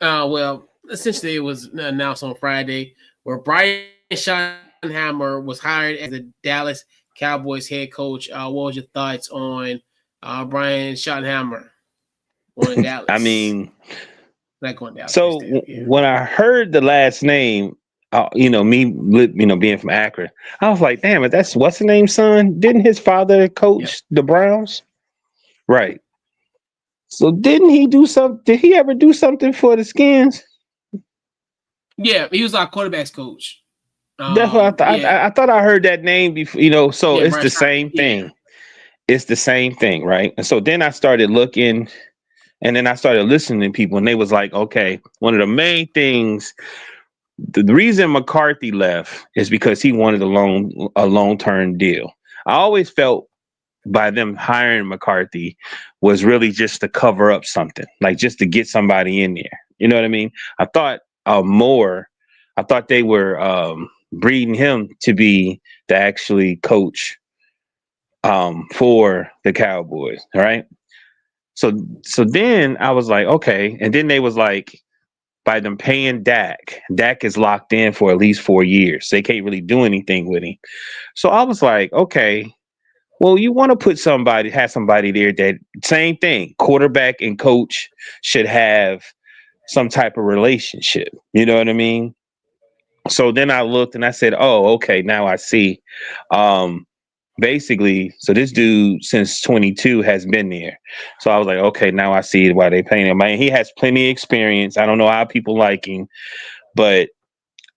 Well, essentially it was announced on Friday where Brian Schottenheimer was hired as the Dallas Cowboys head coach. What was your thoughts on Brian Schottenheimer going I Dallas? mean, Not going Dallas, but so still, yeah. when I heard the last name, being from Akron, I was like, damn it, that's what's the name, son? Didn't his father Yep. coach the Browns? Right. So didn't he do something? Did he ever do something for the Skins? Yeah, he was our quarterbacks coach. That's what I thought. Yeah, I thought I heard that name before. So yeah, it's Brian the Schottenheimer. same Yeah, thing. It's the same thing, right? And so then I started looking, and then I started listening to people, and they was like, okay, one of the main things, the reason McCarthy left is because he wanted a long-term deal. I always felt by them hiring McCarthy was really just to cover up something, like just to get somebody in there. You know what I mean? I thought more. I thought they were breeding him to be the actually coach for the Cowboys. All right. So then I was like, okay, and then they was like, by them paying Dak is locked in for at least 4 years. They can't really do anything with him. So I was like, okay, well, you want to have somebody there that same thing, quarterback and coach should have some type of relationship. You know what I mean? So then I looked and I said, oh, okay, now I see. Um, Basically, so this dude since 22 has been there. So I was like, okay, now I see why they paying him. Man, he has plenty of experience. I don't know how people like him, but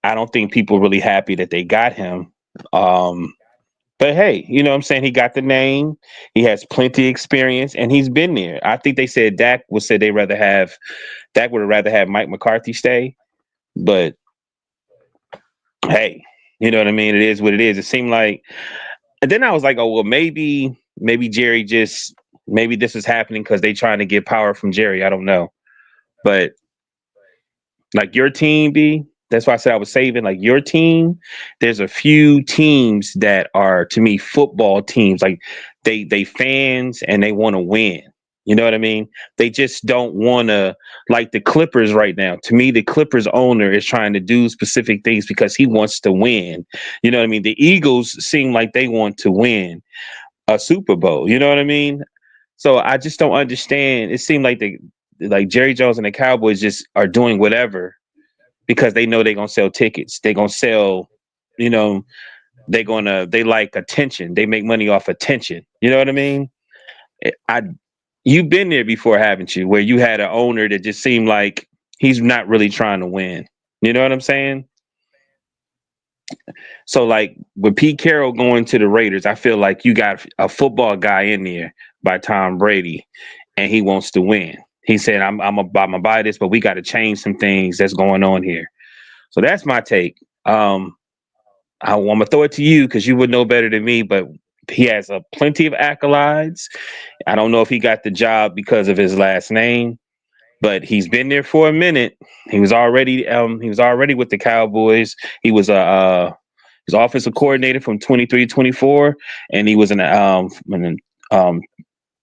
I don't think people really happy that they got him. Um, but hey, you know what I'm saying? He got the name. He has plenty of experience, and he's been there. I think they said Dak would have rather have Mike McCarthy stay. But hey, you know what I mean? It is what it is. It seemed like, and then I was like, oh well, maybe Jerry just maybe this is happening because they trying to get power from Jerry. I don't know, but like your team, B. That's why I said I was saving. Like your team, there's a few teams that are to me football teams. Like they fans and they want to win. You know what I mean? They just don't want to, like the Clippers right now. To me, the Clippers owner is trying to do specific things because he wants to win. You know what I mean? The Eagles seem like they want to win a Super Bowl. You know what I mean? So I just don't understand. It seemed like like Jerry Jones and the Cowboys just are doing whatever because they know they're gonna sell tickets. They're gonna sell, you know, they like attention. They make money off attention. You know what I mean? I You've been there before, haven't you? Where you had an owner that just seemed like he's not really trying to win. You know what I'm saying? So like with Pete Carroll going to the Raiders, I feel like you got a football guy in there by Tom Brady, and he wants to win. He said, "I'm gonna buy this, but we got to change some things that's going on here." So that's my take. I'm gonna throw it to you because you would know better than me. But he has plenty of accolades. I don't know if he got the job because of his last name, but he's been there for a minute. He was already with the Cowboys. He was his offensive coordinator from 23 to 24, and he was um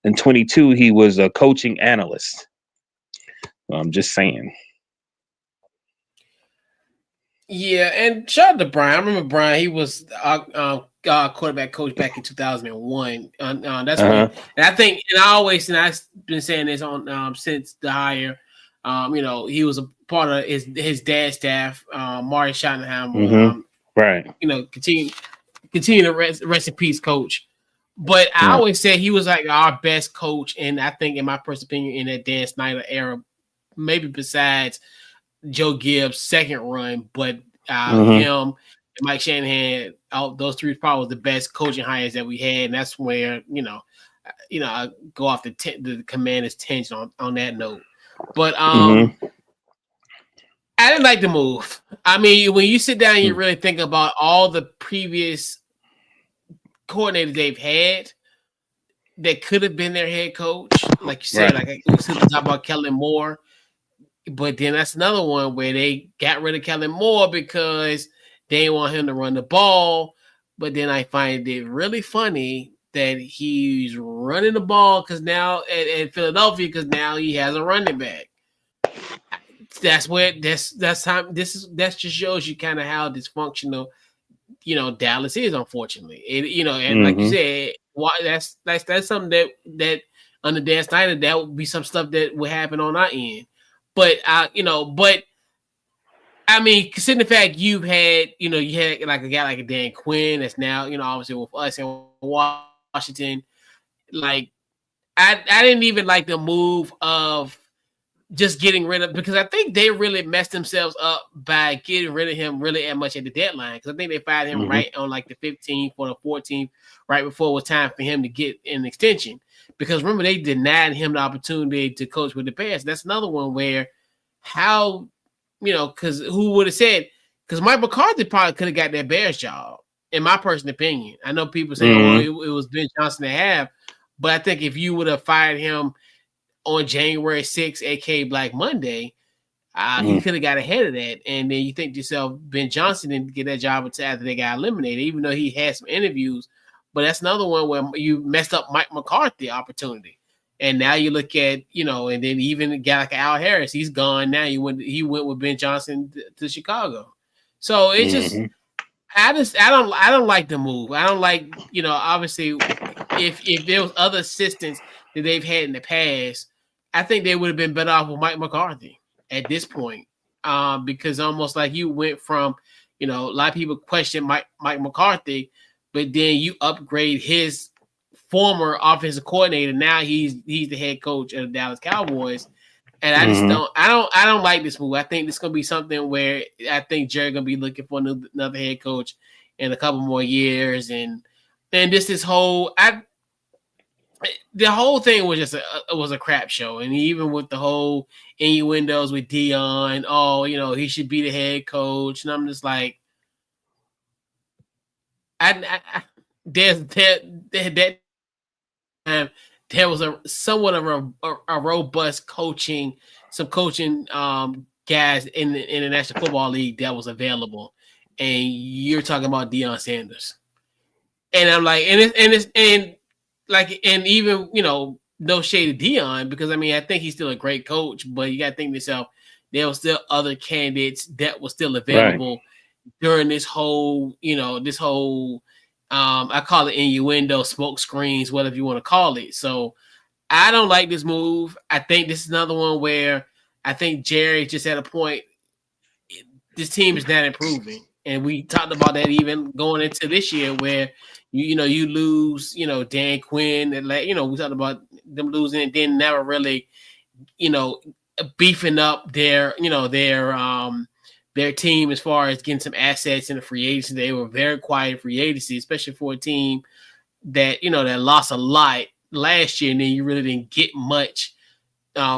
in 22 he was a coaching analyst. I'm just saying. yeah, and shout out to Brian. I remember Brian. He was quarterback coach back in 2001. That's when, Uh-huh. and I think, and I've been saying this on since the hire. He was a part of his dad's staff, Marty Schottenheimer. Mm-hmm. Right. Continue to rest in peace, coach. But I Yeah. always said he was like our best coach, and I think, in my personal opinion, in that Dan Snyder era, maybe besides Joe Gibbs' second run, but Mm-hmm. him and Mike Shanahan those three probably was the best coaching hires that we had, and that's where I go off the Commanders' tension on that note. But Mm-hmm. I didn't like the move. I mean, when you sit down and you really think about all the previous coordinators they've had that could have been their head coach, like you said, Right. like we still talk about Kellen Moore, but then that's another one where they got rid of Kellen Moore because they didn't want him to run the ball. But then I find it really funny that he's running the ball because now at Philadelphia, because now he has a running back. That's where that's how that just shows you kind of how dysfunctional Dallas is, unfortunately. And like you Mm-hmm. said, why that's something that under Dan Snyder, that would be some stuff that would happen on our end. But but I mean, considering the fact you had like a guy like a Dan Quinn that's now, obviously with us in Washington, like I didn't even like the move of just getting rid of, because I think they really messed themselves up by getting rid of him really at much at the deadline. Because I think they fired him Mm-hmm. right on like the 15th or the 14th, right before it was time for him to get an extension. Because remember, they denied him the opportunity to coach with the Bears. That's another one where how, because who would have said, because Mike McCarthy probably could have got that Bears job, in my personal opinion. I know people saying, well, Mm-hmm. it was Ben Johnson to have, but I think if you would have fired him on January 6th, aka Black Monday, he could have got ahead of that. And then you think to yourself, Ben Johnson didn't get that job until after they got eliminated, even though he had some interviews. But that's another one where you messed up Mike McCarthy opportunity. And now you look at, and then even a guy like Al Harris, he's gone now. He went with Ben Johnson to Chicago. So it's just, Mm-hmm. I don't like the move. I don't like, obviously if there was other assistants that they've had in the past, I think they would have been better off with Mike McCarthy at this point. Because almost like you went from, a lot of people question Mike McCarthy, but then you upgrade his former offensive coordinator. Now he's the head coach of the Dallas Cowboys. And I just Mm-hmm. I don't like this move. I think this is gonna be something where I think Jerry gonna be looking for another head coach in a couple more years, and this whole the whole thing was just a crap show. And even with the whole innuendos with Dion, he should be the head coach, and I'm just like, I there's that time there was a somewhat of a robust some coaching guys in the National Football League that was available, and you're talking about Deion Sanders, and I'm like, and even no shade to Deion, because I mean I think he's still a great coach, but you got to think to yourself, there were still other candidates that were still Right. available during this whole I call it innuendo, smoke screens, whatever you want to call it. So I don't like this move. I think this is another one where I think Jerry just at a point, this team is not improving. And we talked about that even going into this year where you lose, Dan Quinn, and we talked about them losing and then never really, you know, beefing up their team as far as getting some assets in the free agency. They were very quiet free agency, especially for a team that that lost a lot last year, and then you really didn't get much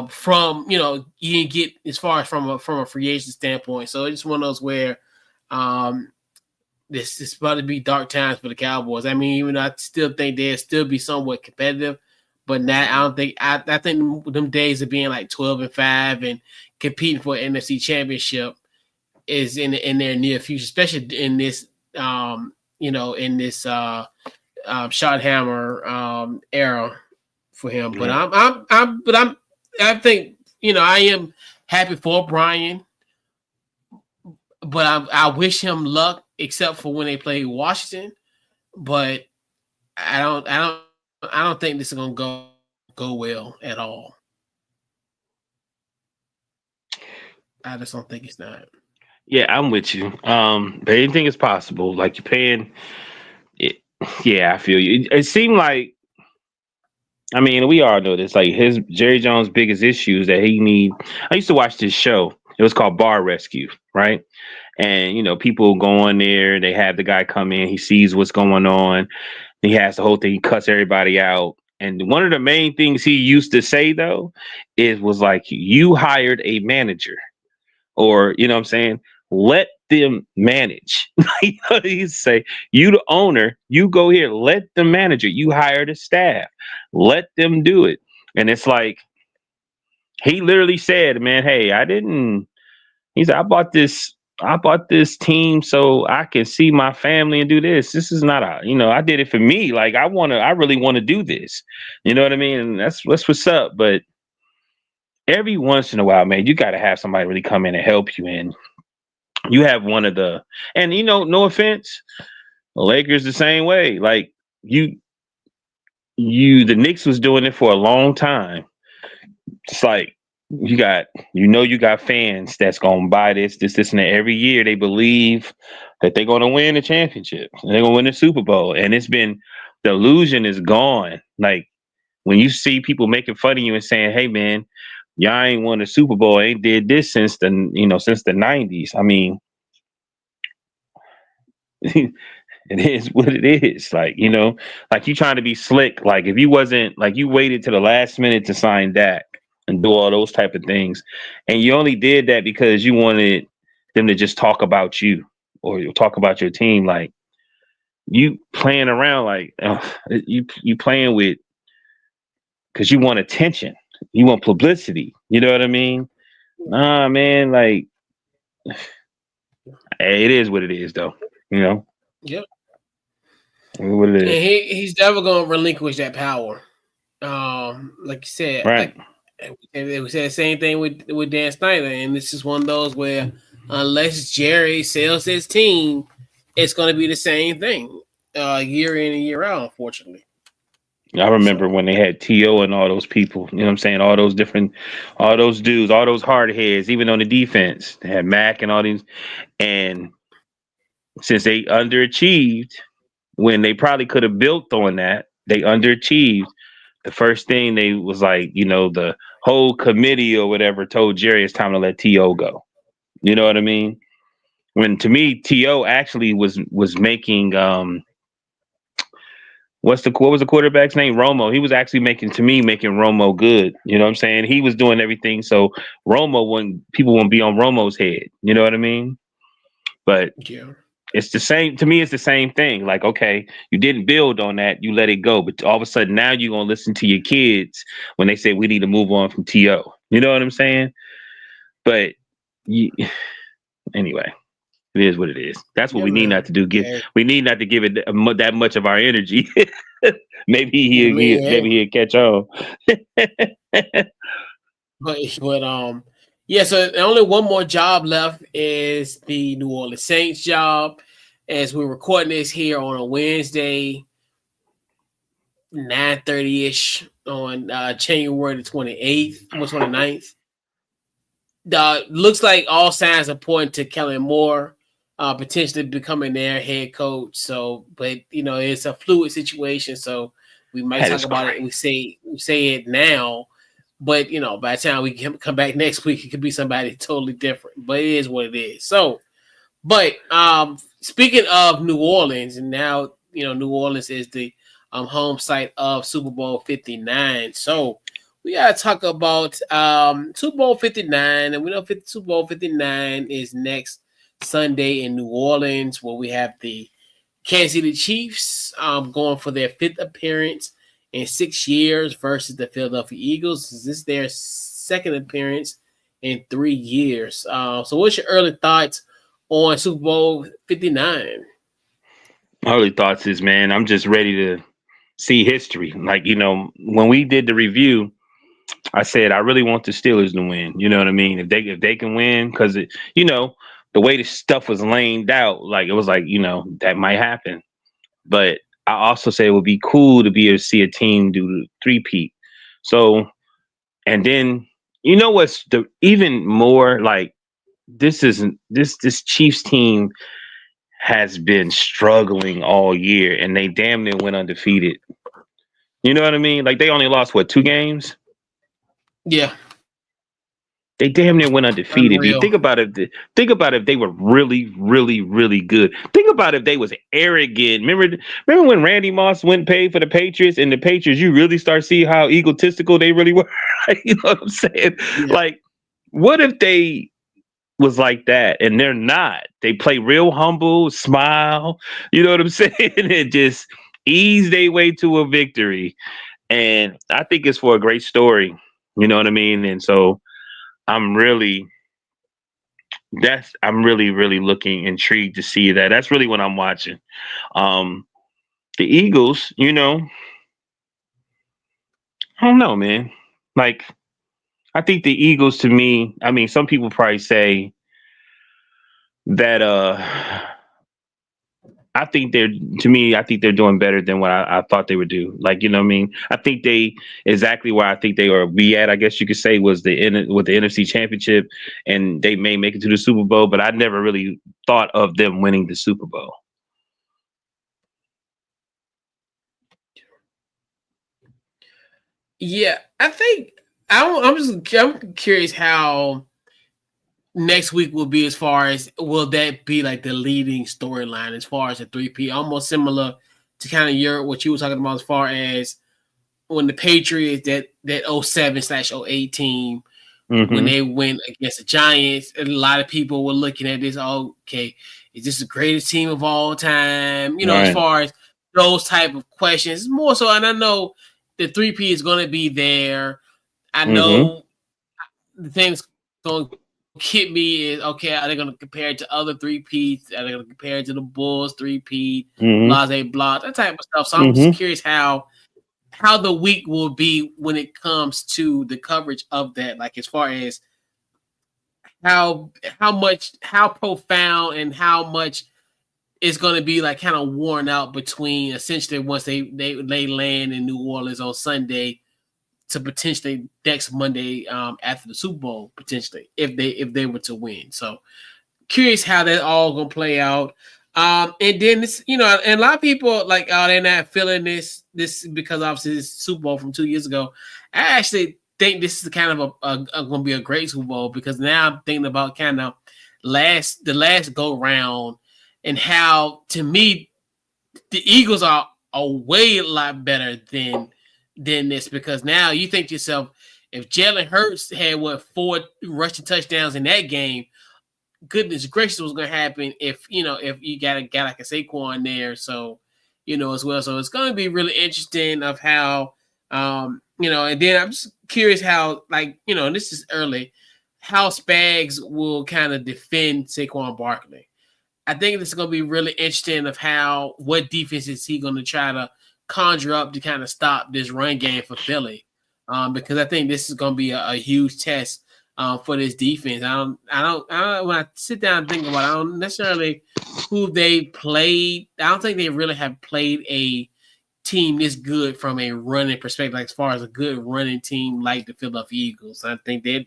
from you didn't get as far as from a free agent standpoint. So it's one of those where um, this is about to be dark times for the Cowboys. I mean, even though I still think they'll still be somewhat competitive, but now I don't think I think them days of being like 12-5 and competing for an NFC championship is in their near future, especially in this in this Schottenheimer era for him. But Yeah. I think I am happy for Brian, but I wish him luck, except for when they play Washington. But I don't think this is gonna go well at all. I just don't think it's not. Yeah, I'm with you. But anything is possible. Like you're paying it. Yeah, I feel you. It seemed like, I mean, we all know this. Like his Jerry Jones' biggest issue is that he need. I used to watch this show. It was called Bar Rescue, right? And people go on there. They have the guy come in. He sees what's going on. He has the whole thing. He cuts everybody out. And one of the main things he used to say though was like, you hired a manager, or what I'm saying, let them manage. He say, you the owner, you go here, let them manage it. You hired a staff, let them do it. And it's like he literally said, man, hey, I didn't. He said, I bought this team so I can see my family and do this. This is not I did it for me. Like I really want to do this. You know what I mean? And that's what's up. But every once in a while, man, you got to have somebody really come in and help you. And you have one of the, and no offense, the Lakers the same way. Like the Knicks was doing it for a long time. It's like you got fans that's gonna buy this, and that. Every year they believe that they're gonna win the championship. They're gonna win the Super Bowl. And the illusion is gone. Like when you see people making fun of you and saying, hey man, y'all ain't won the Super Bowl, ain't did this since the 90s. I mean, it is what it is. Like, like you trying to be slick. Like if you wasn't, like you waited to the last minute to sign Dak and do all those type of things. And you only did that because you wanted them to just talk about you or talk about your team. Like you playing around, like you playing with, because you want attention. You want publicity. You know what I mean? Nah, man, like it is what it is though. Yep. What it And is. he's never going to relinquish that power. Like you said, Right. we said the same thing with Dan Snyder, and this is one of those where unless Jerry sells his team, it's going to be the same thing year in and year out. Unfortunately, I remember when they had T.O. and all those people, you know what I'm saying? All those dudes, all those hard heads, even on the defense. They had Mac and all these. And since they underachieved when they probably could have built on that, they underachieved. The first thing they was like, the whole committee or whatever told Jerry it's time to let T.O. go. You know what I mean? When to me, T.O. actually was making what was the quarterback's name? Romo. He was actually making Romo good. You know what I'm saying? He was doing everything so people wouldn't be on Romo's head. You know what I mean? But yeah. it's the same to me. It's the same thing. Like, okay, you didn't build on that, you let it go, but all of a sudden now you're gonna listen to your kids when they say we need to move on from T.O. You know what I'm saying? But anyway. It is what it is. That's what Yeah, we need man. not to do. Yeah. We need not to give it that much of our energy. maybe I mean, maybe he'll catch on. but yeah. So only one more job left is the New Orleans Saints job. As we're recording this here on a Wednesday, 9:30 ish on January the 28th, 29th. Looks like all signs are pointing to Kellen Moore potentially becoming their head coach. So, but it's a fluid situation. So we might That talk is about it. We say it now, but by the time we come back next week, it could be somebody totally different. But it is what it is. So, but speaking of New Orleans, and now New Orleans is the home site of Super Bowl 59. So we gotta talk about Super Bowl 59, and we know Super Bowl 59 is next Sunday in New Orleans, where we have the Kansas City Chiefs going for their 5th appearance in 6 years versus the Philadelphia Eagles. This is their 2nd appearance in 3 years. So what's your early thoughts on Super Bowl 59? My early thoughts is, man, I'm just ready to see history. Like, when we did the review, I said I really want the Steelers to win. You know what I mean? If they can win, because the way the stuff was laid out, like it was like that might happen. But I also say it would be cool to be able to see a team do the three-peat. So, and then what's the even more like this Chiefs team has been struggling all year, and they damn near went undefeated. You know what I mean? Like they only lost 2 games. Yeah. They damn near went undefeated. Unreal. Think about it. Think about if they were really, really, really good. Think about if they was arrogant. Remember when Randy Moss went and paid for the Patriots, and the Patriots, you really start see how egotistical they really were. You know what I'm saying? Yeah. Like, what if they was like that, and they're not? They play real humble, smile. You know what I'm saying? And just ease their way to a victory. And I think it's for a great story. You know what I mean? And so I'm really I'm really, really looking intrigued to see that. That's really what I'm watching. Um the Eagles, I don't know, man. Like, I think the Eagles, to me, I mean, some people probably say that I think I think they're doing better than what I thought they would do. Like, you know what I mean? I think they exactly where I think they are be at, I guess you could say, was with the NFC Championship, and they may make it to the Super Bowl, but I never really thought of them winning the Super Bowl. Yeah, I think I'm curious how next week will be, as far as will that be like the leading storyline as far as the 3P, almost similar to kind of what you were talking about as far as when the Patriots, that 07/08 team, when they went against the Giants, a lot of people were looking at this, okay, is this the greatest team of all time? As far as those type of questions, more so. And I know the 3P is going to be there. I know the thing that's going to hit me is, okay, are they going to compare it to other 3Ps? Are they going to compare it to the Bulls 3P, blase, blah, that type of stuff? So I'm just curious how the week will be when it comes to the coverage of that, like as far as how profound and how much it's going to be like kind of worn out between essentially once they land in New Orleans on Sunday to potentially next Monday after the Super Bowl, potentially if they were to win. So curious how that all gonna play out. And then this, and a lot of people like, they're not feeling this because obviously this Super Bowl from 2 years ago. I actually think this is kind of going to be a great Super Bowl, because now I'm thinking about kind of the last go round, and how, to me, the Eagles are a way a lot better than this, because now you think to yourself, if Jalen Hurts had 4 rushing touchdowns in that game, goodness gracious, what's going to happen if you got a guy like a Saquon there, so as well. So it's going to be really interesting of how and then I'm just curious how, like, and this is early, how Spags will kind of defend Saquon Barkley. I think this is going to be really interesting of what defense is he going to try to conjure up to kind of stop this run game for Philly, because I think this is going to be a huge test for this defense. I don't when I sit down and think about it, I don't necessarily who they played. I don't think they really have played a team this good from a running perspective, like as far as a good running team like the Philadelphia Eagles. I think they're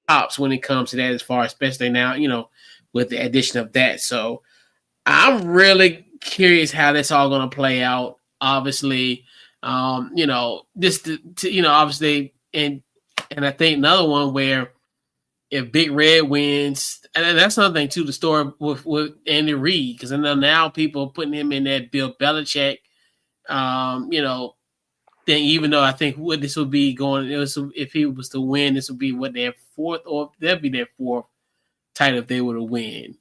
tops when it comes to that, as far, especially now, with the addition of that. So I'm really curious how that's all going to play out. Obviously, obviously, and I think another one where if Big Red wins, and that's another thing too, the story with Andy Reid, because I know now people are putting him in that Bill Belichick, then, even though I think what this would be going, if he was to win, this would be their fourth, or that'd be their fourth title if they were to win.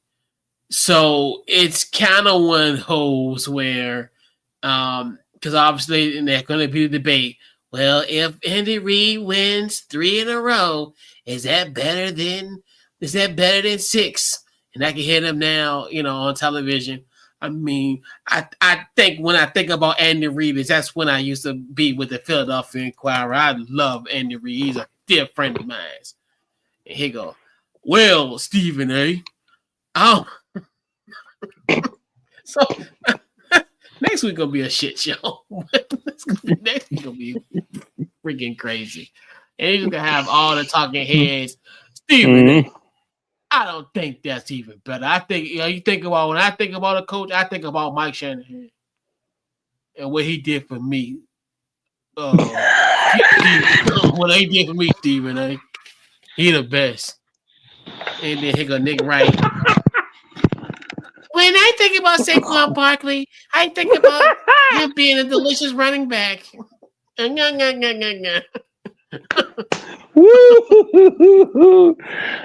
So it's kind of one of those where, because obviously, and there's going to be the debate. Well, if Andy Reid wins 3 in a row, is that better than 6? And I can hear them now, on television. I mean, I think when I think about Andy Reid, that's when I used to be with the Philadelphia Inquirer. I love Andy Reid. He's a dear friend of mine. And he go, well, Stephen A. Oh, so next week gonna be a shit show. Next week gonna be freaking crazy. And he's gonna have all the talking heads. Stephen A. I don't think that's even better. I think you think about, when I think about a coach, I think about Mike Shanahan and what he did for me. What they did for me, Stephen, he the best. And then here go Nick Wright. When I think about Saquon Barkley, I think about him being a delicious running back. Woo!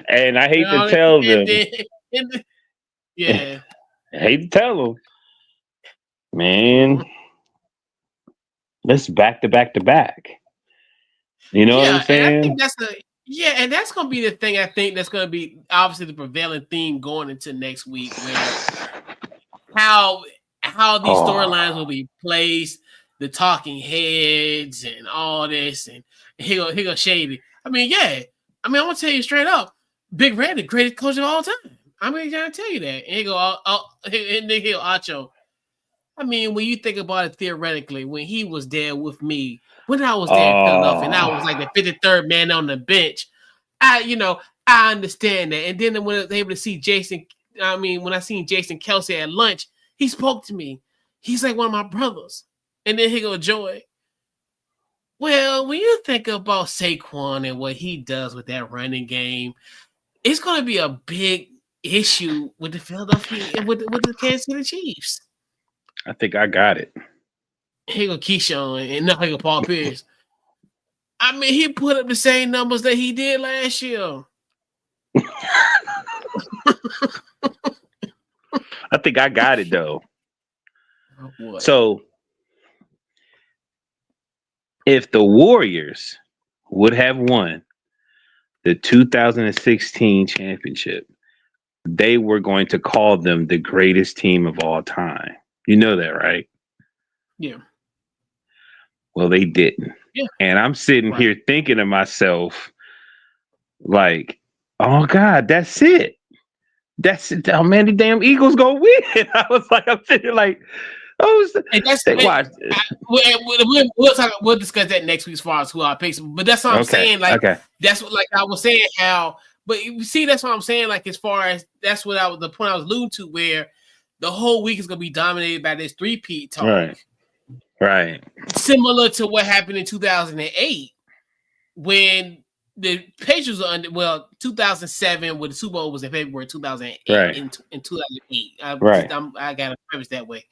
And I hate to tell them. Yeah. I hate to tell them. Man, let's back to back to back. You know what I'm saying? And I think and that's gonna be the thing. I think that's gonna be obviously the prevailing theme going into next week, where how these storylines will be placed, the talking heads and all this, and he go shady. I mean, I'm gonna tell you straight up, Big Red, the greatest coach of all time. I'm gonna tell you that. And he go, and then he'll Acho. I mean, when you think about it theoretically, when he was there with me, when I was there in Philadelphia, and I was like the 53rd man on the bench, I understand that. And then when I was able to see when I seen Jason Kelsey at lunch, he spoke to me. He's like one of my brothers. And then he go, Joy. Well, when you think about Saquon and what he does with that running game, it's going to be a big issue with the Philadelphia, with the Kansas City Chiefs. I think I got it. Here go Keyshawn and now here go Paul Pierce. I mean, he put up the same numbers that he did last year. I think I got it though. What? So if the Warriors would have won the 2016 championship, they were going to call them the greatest team of all time. You know that, right? Yeah. Well, they didn't. Yeah. And I'm sitting here thinking to myself, like, oh God, that's it. That's it. Oh man, the damn Eagles gonna win. I was like, I'm sitting like, watch. We'll discuss that next week as far as who our picks. But that's what I'm saying. Like, that's what, like I was saying how. But you see, that's what I'm saying. Like, as far as that's what the point I was alluding to, where the whole week is gonna be dominated by this three-peat talk. Right. Similar to what happened in 2008 when the Patriots were under. Well, 2007 when the Super Bowl was in February 2008. Right. In 2008. I got to preface that way.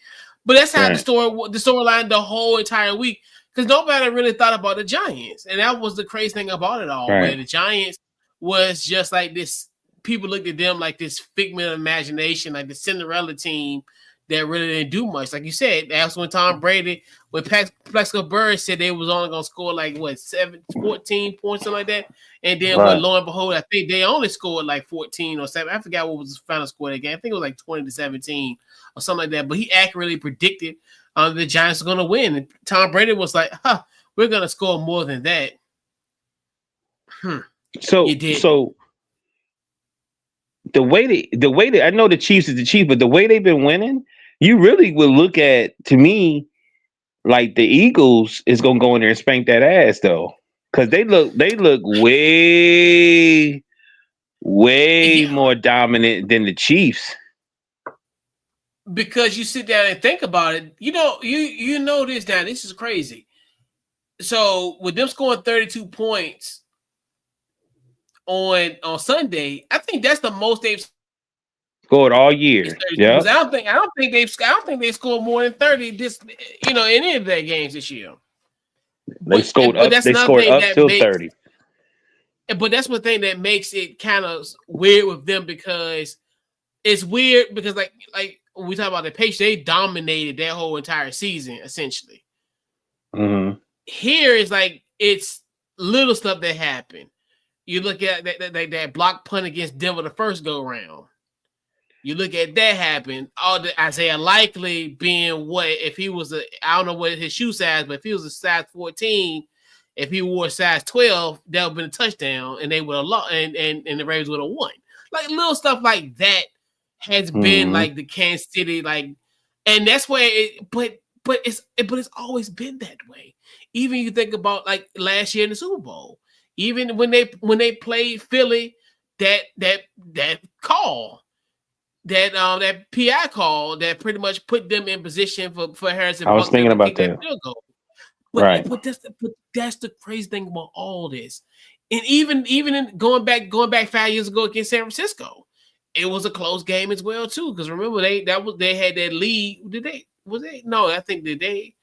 But that's how the storyline the whole entire week, because nobody really thought about the Giants, and that was the crazy thing about it all. Where the Giants was just like this. People looked at them like this figment of imagination, like the Cinderella team that really didn't do much. Like you said, that's when Tom Brady, when Plexico Burris said they was only going to score like, 14 points, something like that. And then, lo and behold, I think they only scored like 14 or 7. I forgot what was the final score of that game. I think it was like 20-17 or something like that. But he accurately predicted the Giants were going to win. And Tom Brady was like, we're going to score more than that. So the way that I know the Chiefs is the Chiefs, but the way they've been winning, you really would look at, to me, like the Eagles is gonna go in there and spank that ass though, because they look way more dominant than the Chiefs. Because you sit down and think about it, you know this now. This is crazy. So with them scoring 32 points on Sunday, I think that's the most they've scored all year. Yeah, I don't think they've scored more than 30 in any of their games this year. They scored up till 30. But that's one thing that makes it kind of weird with them, because it's weird because like when we talk about the Patriots, they dominated their whole entire season essentially. Mm-hmm. Here is like it's little stuff that happened. You look at that block punt against Denver the first go round. You look at that happen. All the Isaiah Likely being if he was I don't know what his shoe size, but if he was a size 14, if he wore a size 12, that would have been a touchdown, and they would have lost, and the Ravens would have won. Like little stuff like that has been like the Kansas City, like, and that's where but it's always been that way. Even you think about like last year in the Super Bowl. Even when they played Philly, that call, that PI call that pretty much put them in position for Harrison. I was thinking about that. Field goal. Right. But that's the crazy thing about all this. And even in going back 5 years ago against San Francisco, it was a close game as well too. Because remember they had that lead. No, I think they.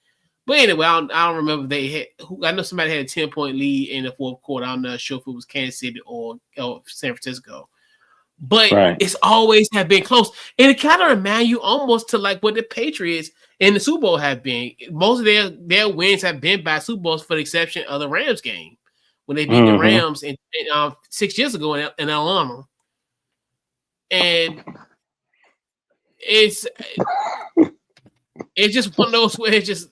But anyway, I don't remember if they had. I know somebody had a 10-point lead in the fourth quarter. I'm not sure if it was Kansas City or San Francisco. But Right. it's always have been close. And it kind of reminds you almost to like what the Patriots in the Super Bowl have been. Most of their wins have been by Super Bowls, for the exception of the Rams game when they beat the Rams 6 years ago in Atlanta. And it's just one of those where it's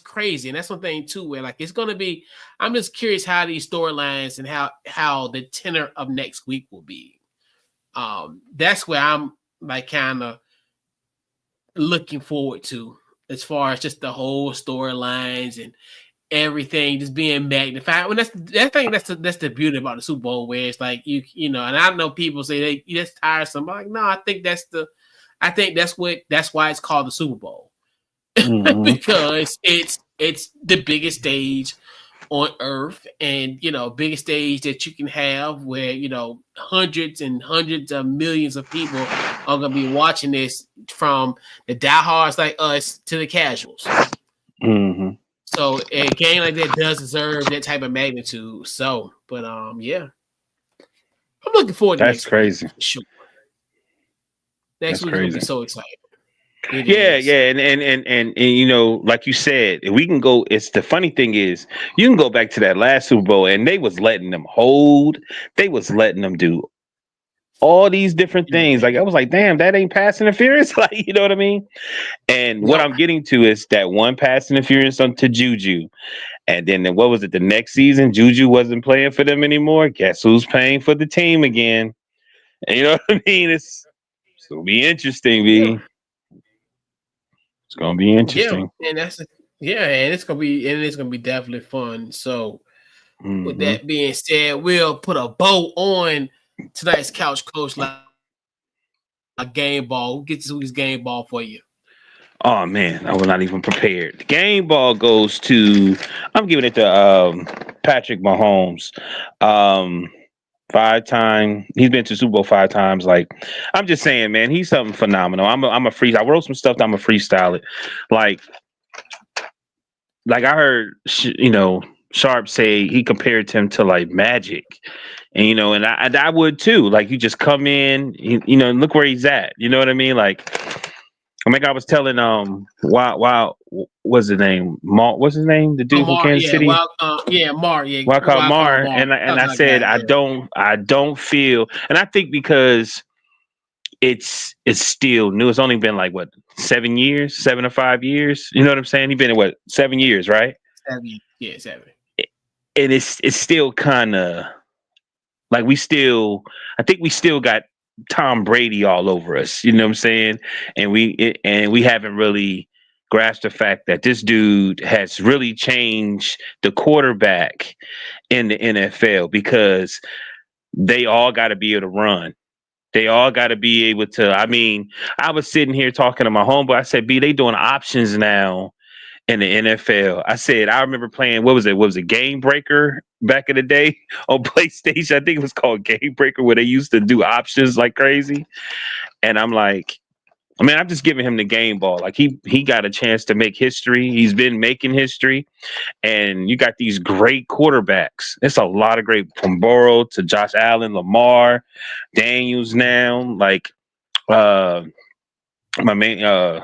crazy. And that's one thing too, where like it's gonna be. I'm just curious how these storylines and how the tenor of next week will be. That's where I'm like kind of looking forward to, as far as just the whole storylines and everything just being magnified. When that's the beauty about the Super Bowl, where it's like you know, and I know people say that's tiresome. I'm like, no, I think that's why it's called the Super Bowl. Because it's the biggest stage on earth, and you know, biggest stage that you can have, where you know hundreds and hundreds of millions of people are gonna be watching this, from the diehards like us to the casuals. So a game like that does deserve that type of magnitude. So, but yeah, I'm looking forward to That's crazy. week, for sure. Next week's gonna be so exciting. Yeah, and you know, like you said, we can go. It's the funny thing is, you can go back to that last Super Bowl, and they was letting them do all these different things. Like I was like, damn, that ain't pass interference. Like, you know what I mean? And what I'm getting to is that one pass interference to Juju, and then what was it? The next season, Juju wasn't playing for them anymore. Guess who's paying for the team again? And you know what I mean? It's gonna be interesting, B. It's gonna be interesting. Yeah, and and it's gonna be definitely fun. So, with that being said, we'll put a bow on tonight's couch coach, like a game ball. Who gets his game ball for you? Oh man, I was not even prepared. The game ball goes to. I'm giving it to Patrick Mahomes. 5-time. He's been to Super Bowl 5 times. Like, I'm just saying, man, he's something phenomenal. I'm a freestyle. I wrote some stuff that I'm a freestyle it. Like I heard, Sharp say he compared him to like Magic, and and I would too. Like, you just come in, and look where he's at. You know what I mean? Like, I was telling wow, what's his name? What's his name? The dude from Kansas City. Mar. Mar. And I said I don't feel, and I think because it's still new. It's only been like what 7 years, 7 or 5 years. You know what I'm saying? He's been in 7 years, right? 7. Yeah, 7. And it's still kind of like I think we still got Tom Brady all over us, you know what I'm saying? And we haven't really grasped the fact that this dude has really changed the quarterback in the NFL, because they all got to be able to run. They all got to be able to. I mean, I was sitting here talking to my homeboy. I said, "B, they doing options now in the NFL." I said, I remember playing, what was it? What was it, Game Breaker back in the day on PlayStation? I think it was called Game Breaker, where they used to do options like crazy. And I'm like, I'm just giving him the game ball. Like, he got a chance to make history. He's been making history. And you got these great quarterbacks. It's a lot of great, from Burrow to Josh Allen, Lamar, Daniels now. Like, my man,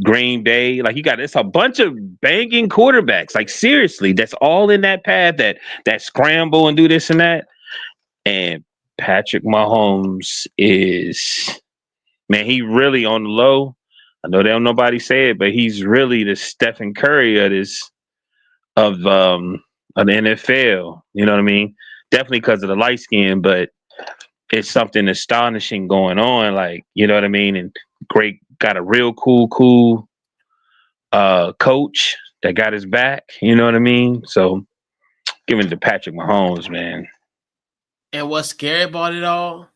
Green Bay, like, it's a bunch of banging quarterbacks. Like, seriously, that's all in that path that scramble and do this and that. And Patrick Mahomes is, man, he really on the low. I know nobody say it, but he's really the Stephen Curry of the NFL. You know what I mean? Definitely because of the light skin, but it's something astonishing going on. Like, you know what I mean? And got a real cool coach that got his back. You know what I mean? So, give it to Patrick Mahomes, man. And what's scary about it all?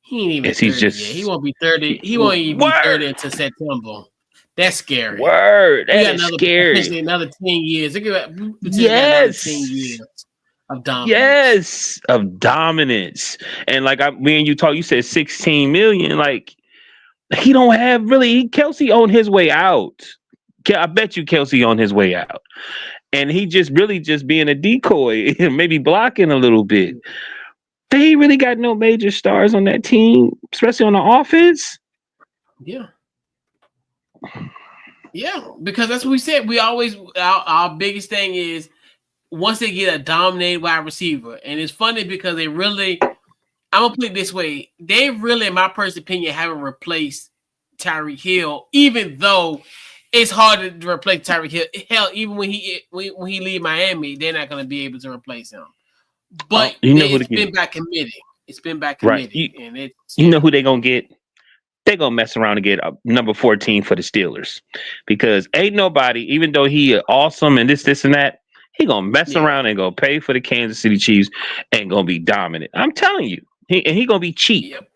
He ain't even 30 he's just, yet. He won't be 30. He won't even be 30 until September. That's scary. Word. We That got is another scary. potentially another 10 years. We potentially got another 10 years Yes. of dominance. Yes. Of dominance. And like me and you talk, you said 16 million. Like he don't have really Kelsey on his way out. I bet you Kelsey on his way out. And he just really just being a decoy and maybe blocking a little bit. They ain't really got no major stars on that team, especially on the offense. Yeah. Yeah, because that's what we said. We always our biggest thing is once they get a dominated wide receiver, and it's funny because they really, I'm gonna put it this way, they really, in my personal opinion, haven't replaced Tyreek Hill, even though it's hard to replace Tyreek Hill. Hell, even when he leave Miami, they're not gonna be able to replace him. But You know who it's been by committee. It's been by right? committee, and it's You know who they gonna get? They gonna mess around and get number 14 for the Steelers because ain't nobody, even though he awesome and this and that, he gonna mess around and gonna pay for the Kansas City Chiefs and gonna be dominant. I'm telling you, he gonna be cheap. Yep.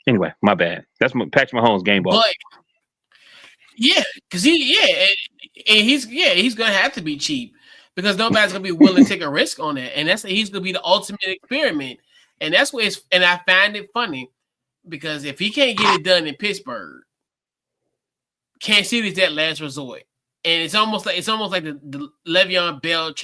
Anyway, my bad. That's Patrick Mahomes game ball. But yeah, because he's gonna have to be cheap because nobody's gonna be willing to take a risk on that, and he's gonna be the ultimate experiment, and that's what it's. And I find it funny because if he can't get it done in Pittsburgh, Kansas City's that last resort, and it's almost like the Le'Veon Bell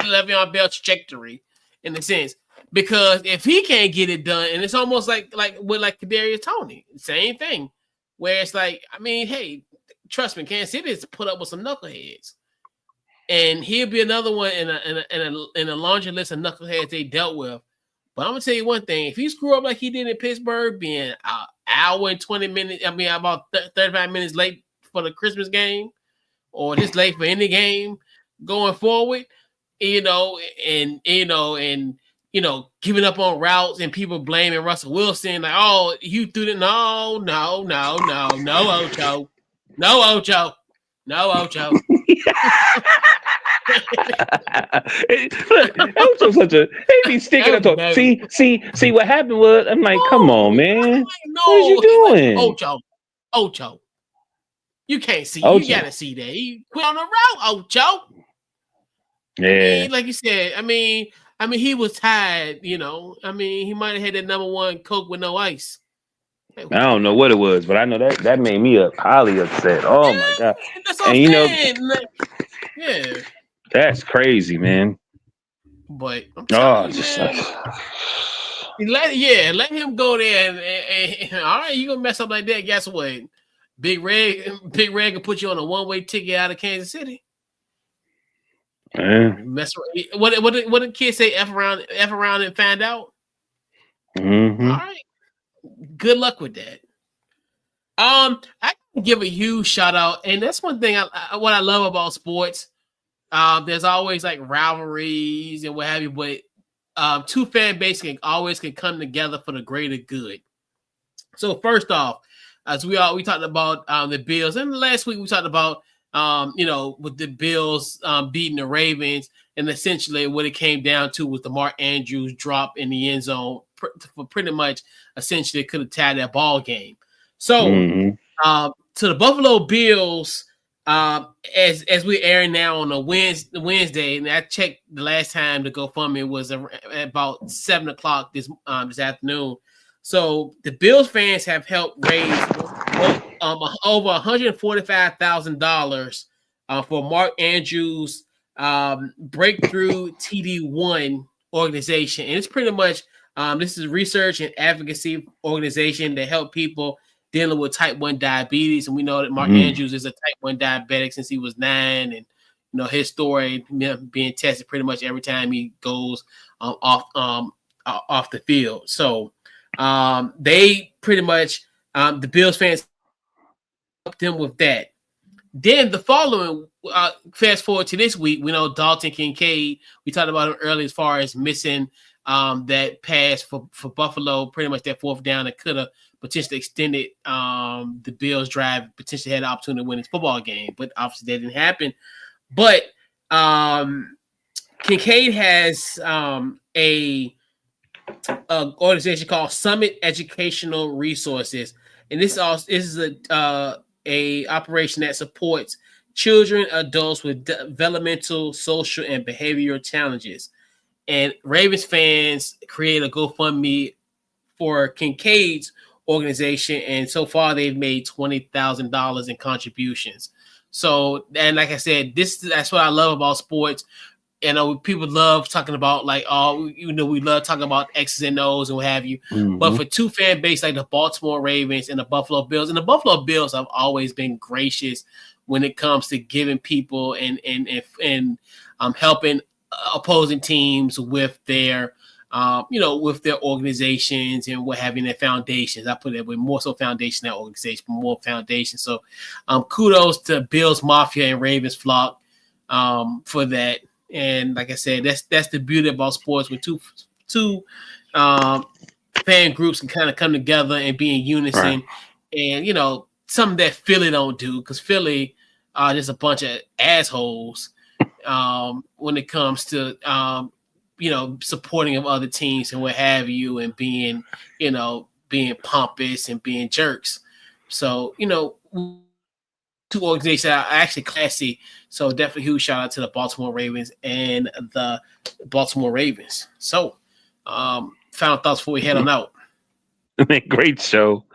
Le'Veon Bell trajectory in a sense. Because if he can't get it done, and it's almost like with Kadarius Toney, same thing, where it's like, I mean, hey, trust me, Kansas City has put up with some knuckleheads, and he'll be another one in a laundry list of knuckleheads they dealt with. But I'm gonna tell you one thing: if he screw up like he did in Pittsburgh, being an hour and 20 minutes, I mean, about 35 minutes late for the Christmas game, or just late for any game going forward, giving up on routes and people blaming Russell Wilson, like, oh, you threw it. No, Ocho. No, Ocho. Look, Ocho's such a he be sticking up to see what happened was I'm like, come on, man. What are you doing? Like, Ocho. You can't see. Ocho. You gotta see that. He quit on the route, Ocho. Yeah. I mean, like you said, I mean, he was tired, I mean, he might have had that number one Coke with no ice. I don't know what it was, but I know that made me highly upset. Oh my god! That's what I'm saying. Yeah, that's crazy, man. But I'm telling you, man, let him go there. And all right, you gonna mess up like that? Guess what? Big Red can put you on a one-way ticket out of Kansas City. Mess around. What did kids say? F around and find out. Mm-hmm. All right. Good luck with that. I can give a huge shout out, and that's one thing what I love about sports. There's always like rivalries and what have you, but two fan bases can come together for the greater good. So first off, as we talked about the Bills, and last week we talked about with the Bills beating the Ravens, and essentially what it came down to was the Mark Andrews drop in the end zone for pretty much essentially could have tied that ball game. So to the Buffalo Bills, as we're airing now on a Wednesday, and I checked the last time the GoFundMe was about 7:00 this afternoon. So the Bills fans have helped raise over $145,000 for Mark Andrews' Breakthrough TD1 organization, and it's pretty much this is a research and advocacy organization that help people dealing with type 1 diabetes, and we know that Mark Andrews is a type 1 diabetic since he was 9, and his story being tested pretty much every time he goes off the field. So they pretty much the Bills fans helped them with that. Then the following, fast forward to this week, we know Dalton Kincaid. We talked about him earlier as far as missing that pass for Buffalo, pretty much that fourth down that could have potentially extended the Bills' drive, potentially had the opportunity to win this football game, but obviously that didn't happen. But Kincaid has a organization called Summit Educational Resources, and this is a operation that supports children, adults with developmental, social, and behavioral challenges. And Ravens fans created a GoFundMe for Kincaid's organization, and so far they've made $20,000 in contributions. So, and like I said, that's what I love about sports. You know, people love talking about like, oh, we love talking about X's and O's and what have you. Mm-hmm. But for two fan base like the Baltimore Ravens and the Buffalo Bills, and the Buffalo Bills have always been gracious when it comes to giving people and helping opposing teams with their with their organizations and what having their foundations. I put it with more so foundation than organization, but more foundation. So kudos to Bills Mafia and Ravens flock for that. And like I said, that's the beauty about sports when two fan groups can kind of come together and be in unison. Right. And something that Philly don't do, because Philly are just a bunch of assholes when it comes to supporting of other teams and what have you, and being pompous and being jerks. So two organizations are actually classy. So definitely huge shout out to the Baltimore Ravens and the Baltimore Ravens. So final thoughts before we head on out. Great show.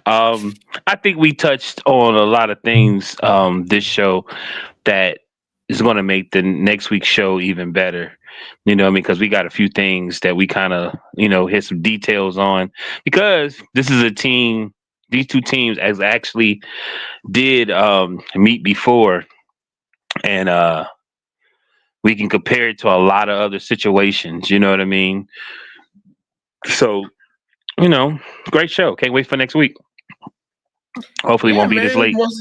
I think we touched on a lot of things this show that is going to make the next week's show even better. Because we got a few things that we kind of, hit some details on, because this is a team, these two teams actually did meet before, and we can compare it to a lot of other situations. You know what I mean? So, great show. Can't wait for next week. Hopefully, it won't be this late. Once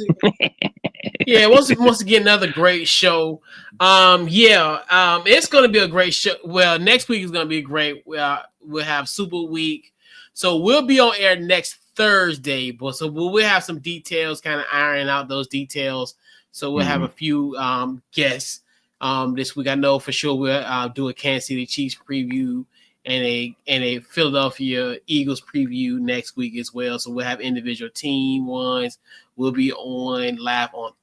again, another great show. It's going to be a great show. Well, next week is going to be great. We'll have Super Week, so we'll be on air next Thursday. But we'll have some details, kind of ironing out those details. So we'll have a few guests this week. I know for sure we'll do a Kansas City Chiefs preview and a Philadelphia Eagles preview next week as well. So we'll have individual team ones. We'll be on live on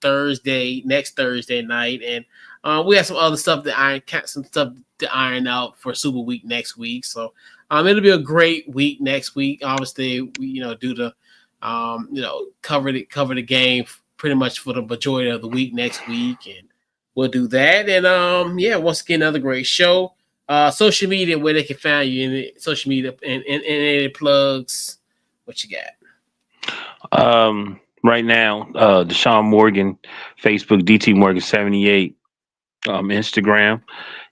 next Thursday night, and we have some other stuff to iron out for Super Week next week. So it'll be a great week next week. Obviously, we do the cover the game pretty much for the majority of the week next week, and we'll do that. And once again, another great show. Social media, where they can find you in the social media, and any plugs. What you got? Right now, Deshaun Morgan, Facebook, DT Morgan 78, Instagram.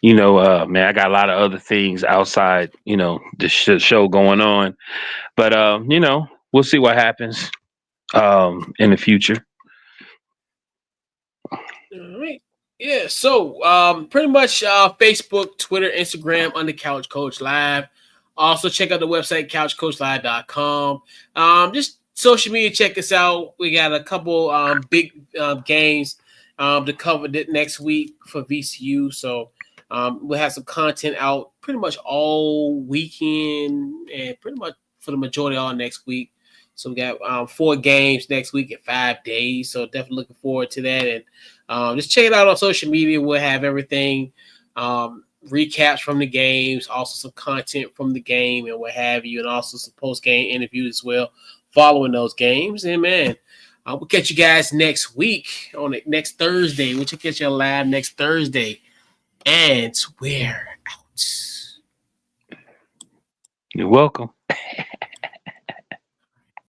Man, I got a lot of other things outside, the show going on, but we'll see what happens in the future. All right. Yeah, so pretty much Facebook, Twitter, Instagram, On the Couch Coach Live. Also check out the website, couchcoachlive.com. Just social media, check us out. We got a couple big games to cover next week for VCU. So we'll have some content out pretty much all weekend and pretty much for the majority of all next week. So we got 4 games next week in 5 days. So definitely looking forward to that. And just check it out on social media. We'll have everything, recaps from the games, also some content from the game and what have you, and also some post-game interviews as well following those games. And, man, we'll catch you guys next week next Thursday. We'll catch you live next Thursday. And we're out. You're welcome.